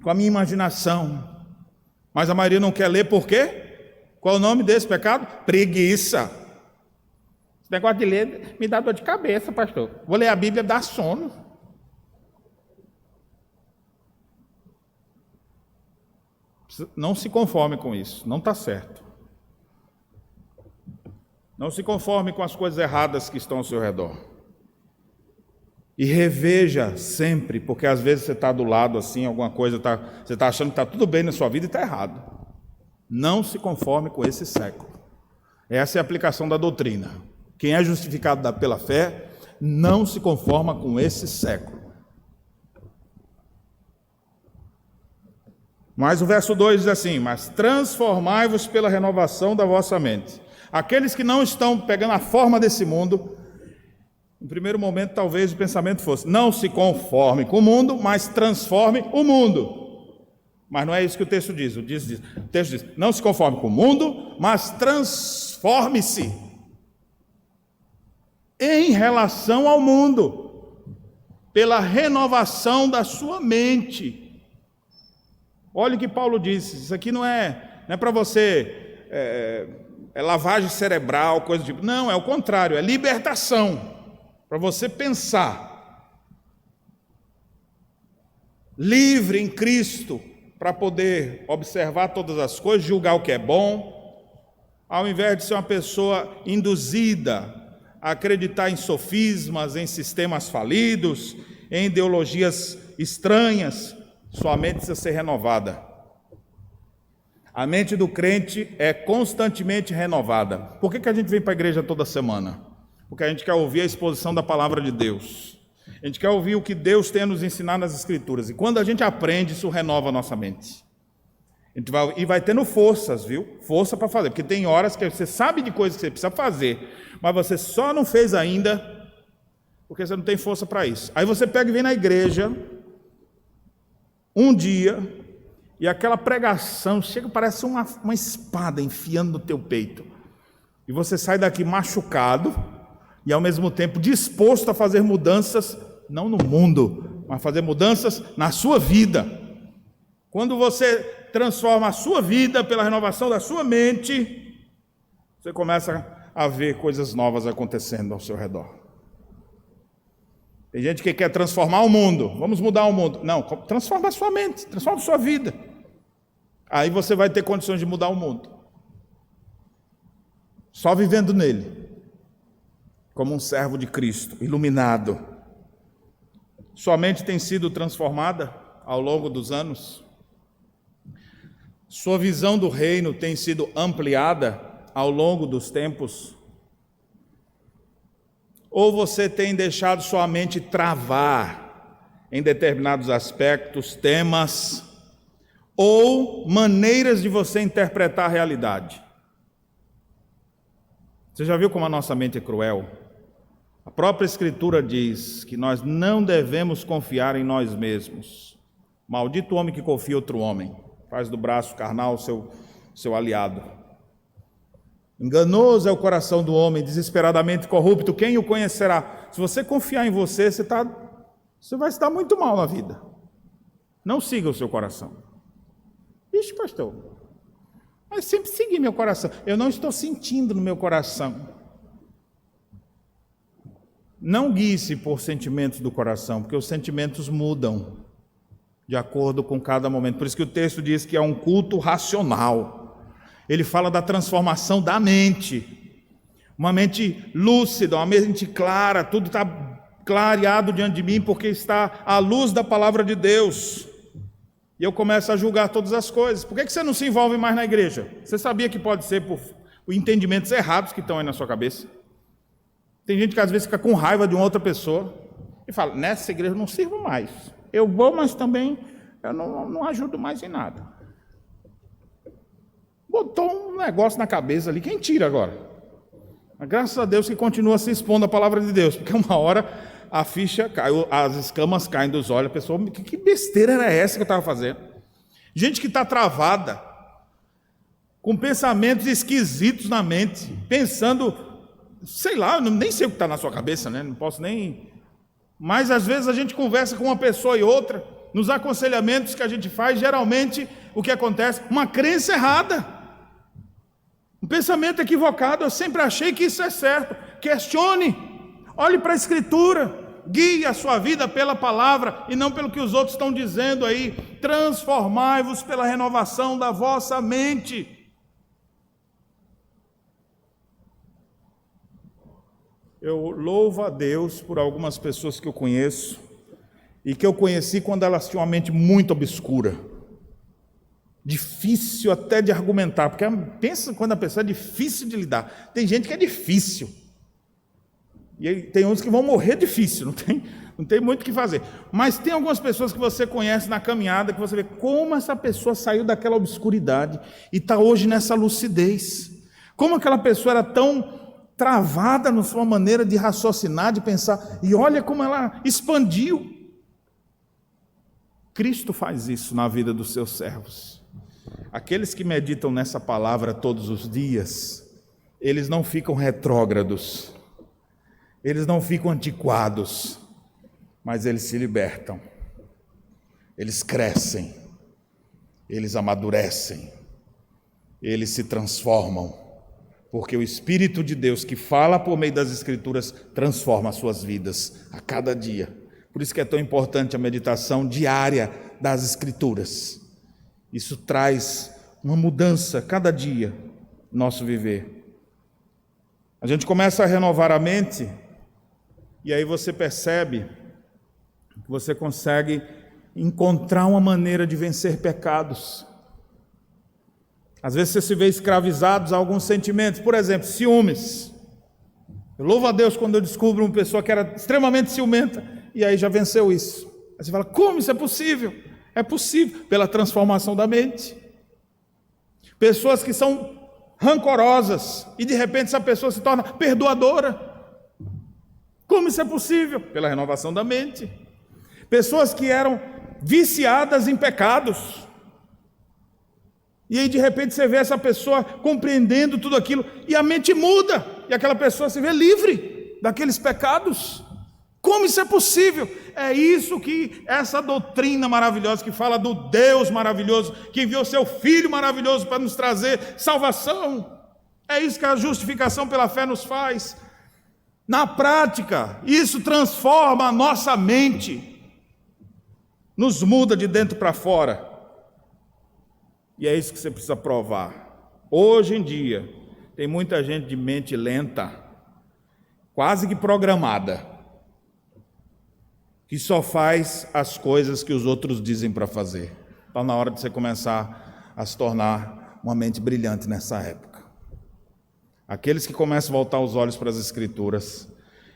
com a minha imaginação. Mas a maioria não quer ler por quê? Qual é o nome desse pecado? Preguiça. Esse negócio de ler me dá dor de cabeça, pastor. Vou ler a Bíblia, dá sono. Não se conforme com isso, não está certo. Não se conforme com as coisas erradas que estão ao seu redor. E reveja sempre, porque às vezes você está do lado assim, alguma coisa, você está achando que está tudo bem na sua vida e está errado. Não se conforme com esse século. Essa é a aplicação da doutrina. Quem é justificado pela fé, não se conforma com esse século. Mas o verso 2 diz assim, mas transformai-vos pela renovação da vossa mente. Aqueles que não estão pegando a forma desse mundo, no primeiro momento talvez o pensamento fosse, não se conforme com o mundo, mas transforme o mundo. Mas não é isso que o texto diz. O texto diz, não se conforme com o mundo, mas transforme-se em relação ao mundo, pela renovação da sua mente. Olha o que Paulo disse, isso aqui não é para você, lavagem cerebral, coisa do tipo. Não, é o contrário, é libertação. Para você pensar livre em Cristo, para poder observar todas as coisas, julgar o que é bom, ao invés de ser uma pessoa induzida a acreditar em sofismas, em sistemas falidos, em ideologias estranhas, sua mente precisa ser renovada. A mente do crente é constantemente renovada. Por que a gente vem para a igreja toda semana? Porque a gente quer ouvir a exposição da palavra de Deus. A gente quer ouvir o que Deus tem a nos ensinar nas Escrituras. E quando a gente aprende, isso renova a nossa mente. E vai tendo forças, viu? Força para fazer. Porque tem horas que você sabe de coisas que você precisa fazer, mas você só não fez ainda, porque você não tem força para isso. Aí você pega e vem na igreja, um dia, e aquela pregação chega, parece uma espada enfiando no teu peito. E você sai daqui machucado, e ao mesmo tempo disposto a fazer mudanças, não no mundo, mas fazer mudanças na sua vida. Quando você transforma a sua vida pela renovação da sua mente, você começa a ver coisas novas acontecendo ao seu redor. Tem gente que quer transformar o mundo, vamos mudar o mundo. Não, transforma a sua mente, transforma a sua vida. Aí você vai ter condições de mudar o mundo. Só vivendo nele, como um servo de Cristo, iluminado. Sua mente tem sido transformada ao longo dos anos? Sua visão do reino tem sido ampliada ao longo dos tempos? Ou você tem deixado sua mente travar em determinados aspectos, temas, ou maneiras de você interpretar a realidade? Você já viu como a nossa mente é cruel? A própria Escritura diz que nós não devemos confiar em nós mesmos. Maldito o homem que confia em outro homem, faz do braço carnal seu aliado. Enganoso é o coração do homem, desesperadamente corrupto, quem o conhecerá? Se você confiar em você, você vai se dar muito mal na vida. Não siga o seu coração. Ixi, pastor, mas sempre segui meu coração. Eu não estou sentindo no meu coração. Não guie-se por sentimentos do coração, porque os sentimentos mudam de acordo com cada momento. Por isso que o texto diz que é um culto racional. Ele fala da transformação da mente. Uma mente lúcida, uma mente clara, tudo está clareado diante de mim, porque está à luz da palavra de Deus. E eu começo a julgar todas as coisas. Por que você não se envolve mais na igreja? Você sabia que pode ser por entendimentos errados que estão aí na sua cabeça? Tem gente que às vezes fica com raiva de uma outra pessoa e fala, nessa igreja eu não sirvo mais. Eu vou, mas também eu não ajudo mais em nada. Botou um negócio na cabeça ali, quem tira agora? Mas graças a Deus que continua se expondo à palavra de Deus, porque uma hora a ficha cai, as escamas caem dos olhos, a pessoa, que besteira era essa que eu estava fazendo? Gente que está travada, com pensamentos esquisitos na mente, pensando, sei lá, eu nem sei o que está na sua cabeça, né? Não posso nem... Mas às vezes a gente conversa com uma pessoa e outra, nos aconselhamentos que a gente faz, geralmente o que acontece? Uma crença errada, um pensamento equivocado. Eu sempre achei que isso é certo. Questione, olhe para a Escritura, guie a sua vida pela palavra e não pelo que os outros estão dizendo aí. Transformai-vos pela renovação da vossa mente. Eu louvo a Deus por algumas pessoas que eu conheço e que eu conheci quando elas tinham uma mente muito obscura, difícil até de argumentar, porque pensa quando a pessoa é difícil de lidar. Tem gente que é difícil e aí tem uns que vão morrer difícil, não tem muito o que fazer. Mas tem algumas pessoas que você conhece na caminhada que você vê como essa pessoa saiu daquela obscuridade e está hoje nessa lucidez. Como aquela pessoa era tão travada na sua maneira de raciocinar, de pensar, e olha como ela expandiu. Cristo faz isso na vida dos seus servos. Aqueles que meditam nessa palavra todos os dias, eles não ficam retrógrados, eles não ficam antiquados, mas eles se libertam, eles crescem, eles amadurecem, eles se transformam, porque o Espírito de Deus que fala por meio das Escrituras transforma as suas vidas a cada dia. Por isso que é tão importante a meditação diária das Escrituras. Isso traz uma mudança cada dia no nosso viver. A gente começa a renovar a mente e aí você percebe que você consegue encontrar uma maneira de vencer pecados. Às vezes você se vê escravizado a alguns sentimentos, por exemplo, ciúmes. Eu louvo a Deus quando eu descubro uma pessoa que era extremamente ciumenta e aí já venceu isso. Aí você fala, como isso é possível? É possível, pela transformação da mente. Pessoas que são rancorosas e de repente essa pessoa se torna perdoadora. Como isso é possível? Pela renovação da mente. Pessoas que eram viciadas em pecados. E aí de repente você vê essa pessoa compreendendo tudo aquilo e a mente muda. E aquela pessoa se vê livre daqueles pecados. Como isso é possível? É isso que essa doutrina maravilhosa que fala do Deus maravilhoso, que enviou seu Filho maravilhoso para nos trazer salvação. É isso que a justificação pela fé nos faz. Na prática, isso transforma a nossa mente, nos muda de dentro para fora. E é isso que você precisa provar. Hoje em dia, tem muita gente de mente lenta, quase que programada, que só faz as coisas que os outros dizem para fazer. Está na hora de você começar a se tornar uma mente brilhante nessa época. Aqueles que começam a voltar os olhos para as Escrituras,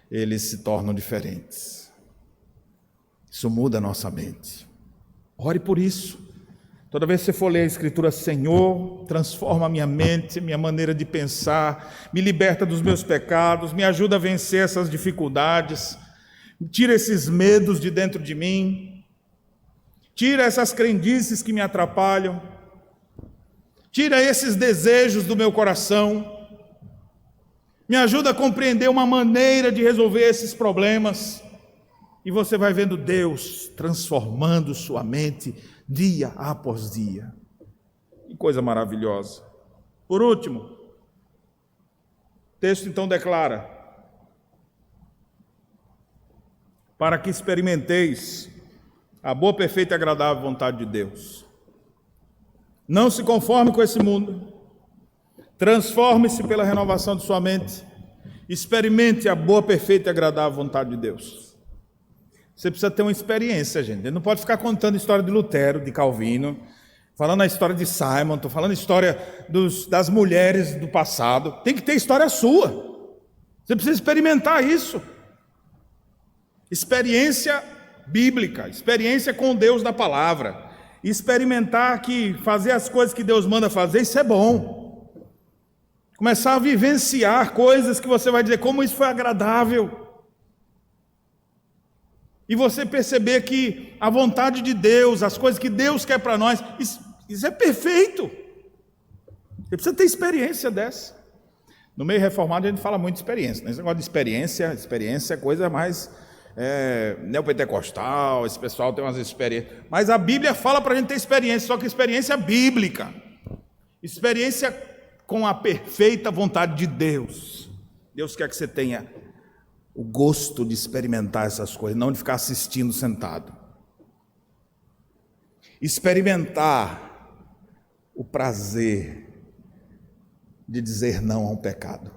eles se tornam diferentes. Isso muda a nossa mente. Ore por isso. Toda vez que você for ler a Escritura, Senhor, transforma a minha mente, minha maneira de pensar, me liberta dos meus pecados, me ajuda a vencer essas dificuldades, tira esses medos de dentro de mim, tira essas crendices que me atrapalham, tira esses desejos do meu coração, me ajuda a compreender uma maneira de resolver esses problemas, e você vai vendo Deus transformando sua mente dia após dia. Que coisa maravilhosa. Por último, o texto então declara: para que experimenteis a boa, perfeita e agradável vontade de Deus. Não se conforme com esse mundo, transforme-se pela renovação de sua mente, experimente a boa, perfeita e agradável vontade de Deus. Você precisa ter uma experiência, gente. Ele não pode ficar contando a história de Lutero, de Calvino, falando a história de Simon, estou falando a história das mulheres do passado. Tem que ter história sua. Você precisa experimentar isso. Experiência bíblica, experiência com Deus da palavra. Experimentar que fazer as coisas que Deus manda fazer, isso é bom. Começar a vivenciar coisas que você vai dizer, como isso foi agradável. E você perceber que a vontade de Deus, as coisas que Deus quer para nós, isso é perfeito. Você precisa ter experiência dessa. No meio reformado a gente fala muito de experiência, né? Esse negócio de experiência é coisa mais neopentecostal, esse pessoal tem umas experiências. Mas a Bíblia fala para a gente ter experiência, só que experiência bíblica. Experiência com a perfeita vontade de Deus. Deus quer que você tenha o gosto de experimentar essas coisas, não de ficar assistindo sentado. Experimentar o prazer de dizer não ao pecado.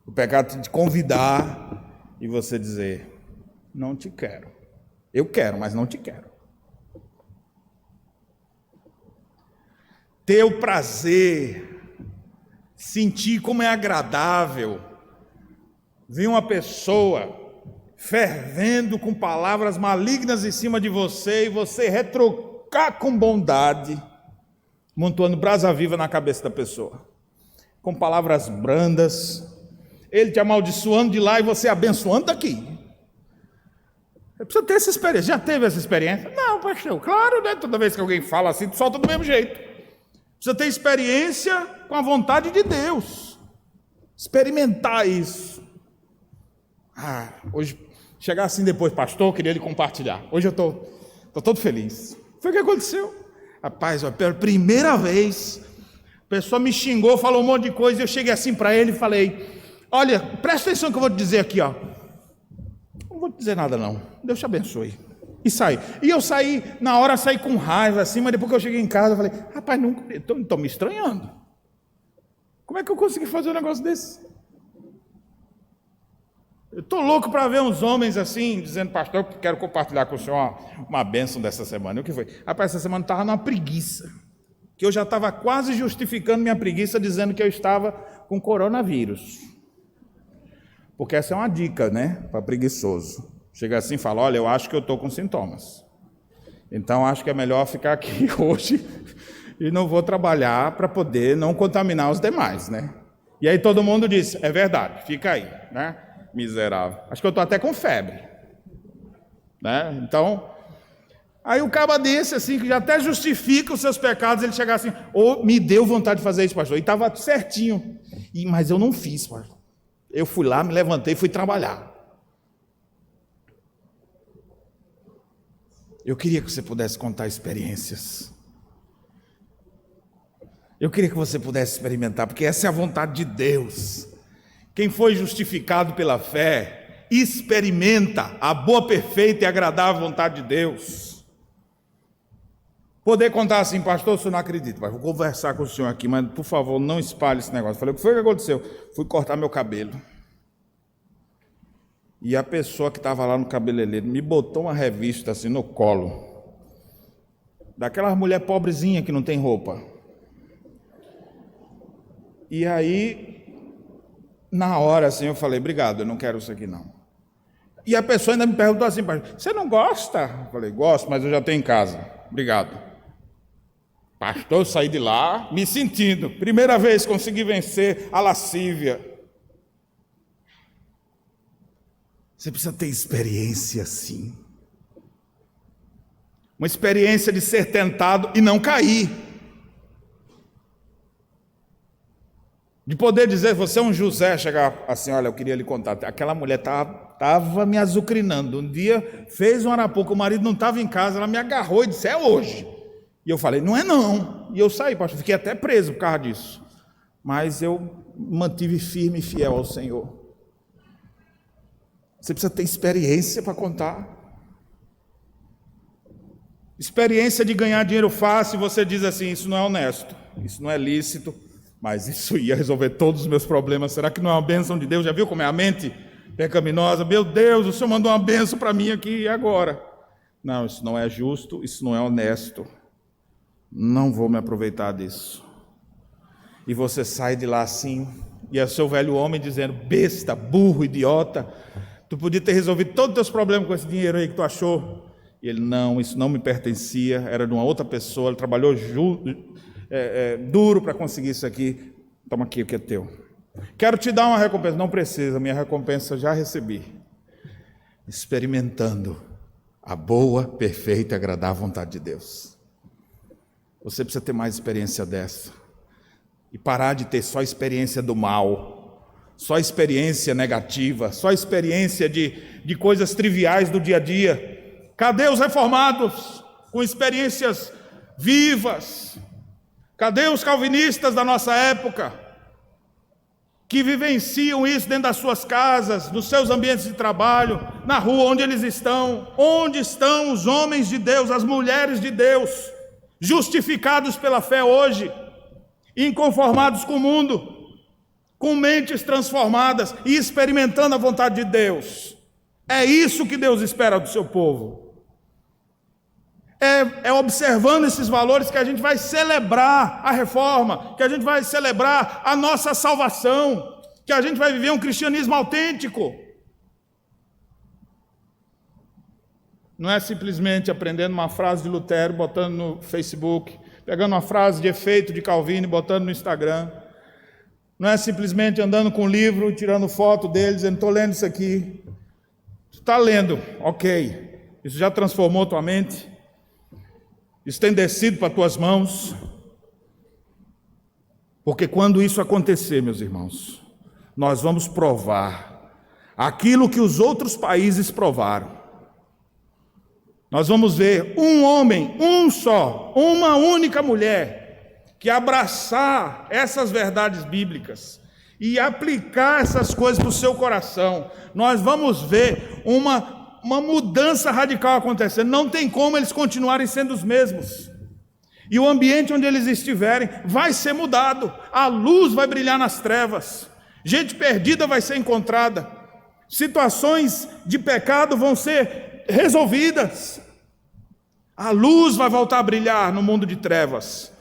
O pecado te convidar e você dizer, não te quero. Eu quero, mas não te quero. Ter o prazer, sentir como é agradável vi uma pessoa fervendo com palavras malignas em cima de você e você retrocar com bondade, montando brasa viva na cabeça da pessoa, com palavras brandas, ele te amaldiçoando de lá e você abençoando daqui. Você precisa ter essa experiência. Já teve essa experiência? Não, pastor, claro, né? Toda vez que alguém fala assim, tu solta do mesmo jeito. Precisa ter experiência com a vontade de Deus, experimentar isso. Hoje, chegar assim depois, pastor, eu queria lhe compartilhar. Hoje eu estou todo feliz. Foi o que aconteceu. Rapaz, pela primeira vez, a pessoa me xingou, falou um monte de coisa, e eu cheguei assim para ele e falei, olha, presta atenção no que eu vou te dizer aqui, ó. Não vou te dizer nada não, Deus te abençoe. E saí. E eu saí, na hora saí com raiva assim, mas depois que eu cheguei em casa, eu falei, rapaz, não estou me estranhando. Como é que eu consegui fazer um negócio desse? Eu estou louco para ver uns homens assim, dizendo, pastor, eu quero compartilhar com o senhor uma bênção dessa semana. E o que foi? Rapaz, essa semana estava numa preguiça, que eu já estava quase justificando minha preguiça, dizendo que eu estava com coronavírus. Porque essa é uma dica, né, para preguiçoso. Chega assim e fala, olha, eu acho que eu estou com sintomas. Então, acho que é melhor ficar aqui hoje e não vou trabalhar para poder não contaminar os demais, né? E aí todo mundo disse, é verdade, fica aí, né? Miserável. Acho que eu estou até com febre. Né? Então, aí o caba desse, assim, que já até justifica os seus pecados, ele chegar assim, me deu vontade de fazer isso, pastor. E estava certinho. Mas eu não fiz, pastor. Eu fui lá, me levantei e fui trabalhar. Eu queria que você pudesse contar experiências. Eu queria que você pudesse experimentar, porque essa é a vontade de Deus. Quem foi justificado pela fé, experimenta a boa, perfeita e agradável vontade de Deus. Poder contar assim, pastor, o senhor não acredita, mas vou conversar com o senhor aqui, mas por favor, não espalhe esse negócio. Falei, o que foi que aconteceu? Fui cortar meu cabelo. E a pessoa que estava lá no cabeleireiro me botou uma revista assim no colo, daquelas mulher pobrezinha que não tem roupa. E aí, na hora assim, eu falei, obrigado, eu não quero isso aqui não. E a pessoa ainda me perguntou assim, você não gosta? Eu falei, gosto, mas eu já tenho em casa. obrigado. Pastor, eu saí de lá me sentindo. Primeira vez consegui vencer a lascívia. Você precisa ter experiência assim. Uma experiência de ser tentado e não cair. De poder dizer, você é um José, chegar assim, olha, eu queria lhe contar, aquela mulher estava me azucrinando. Um dia fez um arapuca, o marido não estava em casa, ela me agarrou e disse, é hoje. E eu falei, não é não. E eu saí, pastor, fiquei até preso por causa disso. Mas eu mantive firme e fiel ao Senhor. Você precisa ter experiência para contar. Experiência de ganhar dinheiro fácil, você diz assim, isso não é honesto, isso não é lícito, mas isso ia resolver todos os meus problemas. Será que não é uma bênção de Deus? Já viu como é a mente pecaminosa? Meu Deus, o Senhor mandou uma bênção para mim aqui e agora? Não, isso não é justo, isso não é honesto. Não vou me aproveitar disso. E você sai de lá assim, e é seu velho homem dizendo, besta, burro, idiota, tu podia ter resolvido todos os teus problemas com esse dinheiro aí que tu achou. E ele, não, isso não me pertencia, era de uma outra pessoa, ele trabalhou duro para conseguir isso aqui. Toma aqui, o que é teu. Quero te dar uma recompensa. Não precisa, minha recompensa já recebi. Experimentando a boa, perfeita e agradável vontade de Deus. Você precisa ter mais experiência dessa. E parar de ter só experiência do mal, só experiência negativa, só experiência de coisas triviais do dia a dia. Cadê os reformados com experiências vivas? Cadê os calvinistas da nossa época, que vivenciam isso dentro das suas casas, nos seus ambientes de trabalho, na rua, onde eles estão? Onde estão os homens de Deus, as mulheres de Deus, justificados pela fé hoje, inconformados com o mundo, com mentes transformadas e experimentando a vontade de Deus? É isso que Deus espera do seu povo. É observando esses valores que a gente vai celebrar a reforma, que a gente vai celebrar a nossa salvação, que a gente vai viver um cristianismo autêntico. Não é simplesmente aprendendo uma frase de Lutero, botando no Facebook, pegando uma frase de efeito de Calvino e botando no Instagram. Não é simplesmente andando com um livro e tirando foto dele, dizendo, estou lendo isso aqui. Tu está lendo, ok. Isso já transformou tua mente? Isso tem descido para tuas mãos? Porque quando isso acontecer, meus irmãos, nós vamos provar aquilo que os outros países provaram. Nós vamos ver um homem, um só, uma única mulher, que abraçar essas verdades bíblicas e aplicar essas coisas para o seu coração. Nós vamos ver uma mudança radical acontecendo. Não tem como eles continuarem sendo os mesmos. E o ambiente onde eles estiverem vai ser mudado. A luz vai brilhar nas trevas. Gente perdida vai ser encontrada. Situações de pecado vão ser resolvidas. A luz vai voltar a brilhar no mundo de trevas.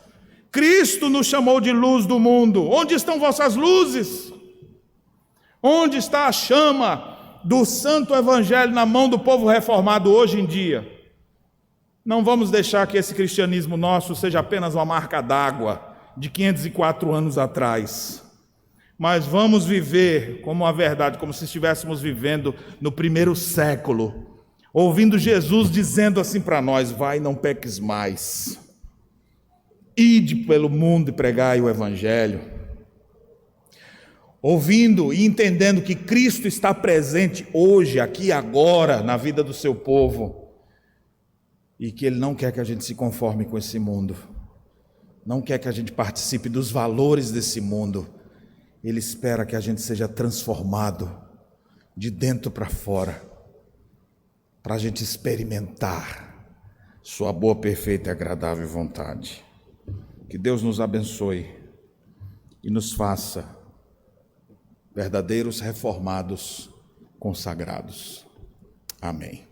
Cristo nos chamou de luz do mundo. Onde estão vossas luzes? Onde está a chama do santo evangelho na mão do povo reformado hoje em dia? Não vamos deixar que esse cristianismo nosso seja apenas uma marca d'água de 504 anos atrás, mas vamos viver como a verdade, como se estivéssemos vivendo no primeiro século, ouvindo Jesus dizendo assim para nós, vai, não peques mais, ide pelo mundo e pregai o evangelho. Ouvindo e entendendo que Cristo está presente hoje, aqui e agora, na vida do seu povo, e que Ele não quer que a gente se conforme com esse mundo, não quer que a gente participe dos valores desse mundo. Ele espera que a gente seja transformado de dentro para fora, para a gente experimentar sua boa, perfeita e agradável vontade. Que Deus nos abençoe e nos faça verdadeiros reformados consagrados. Amém.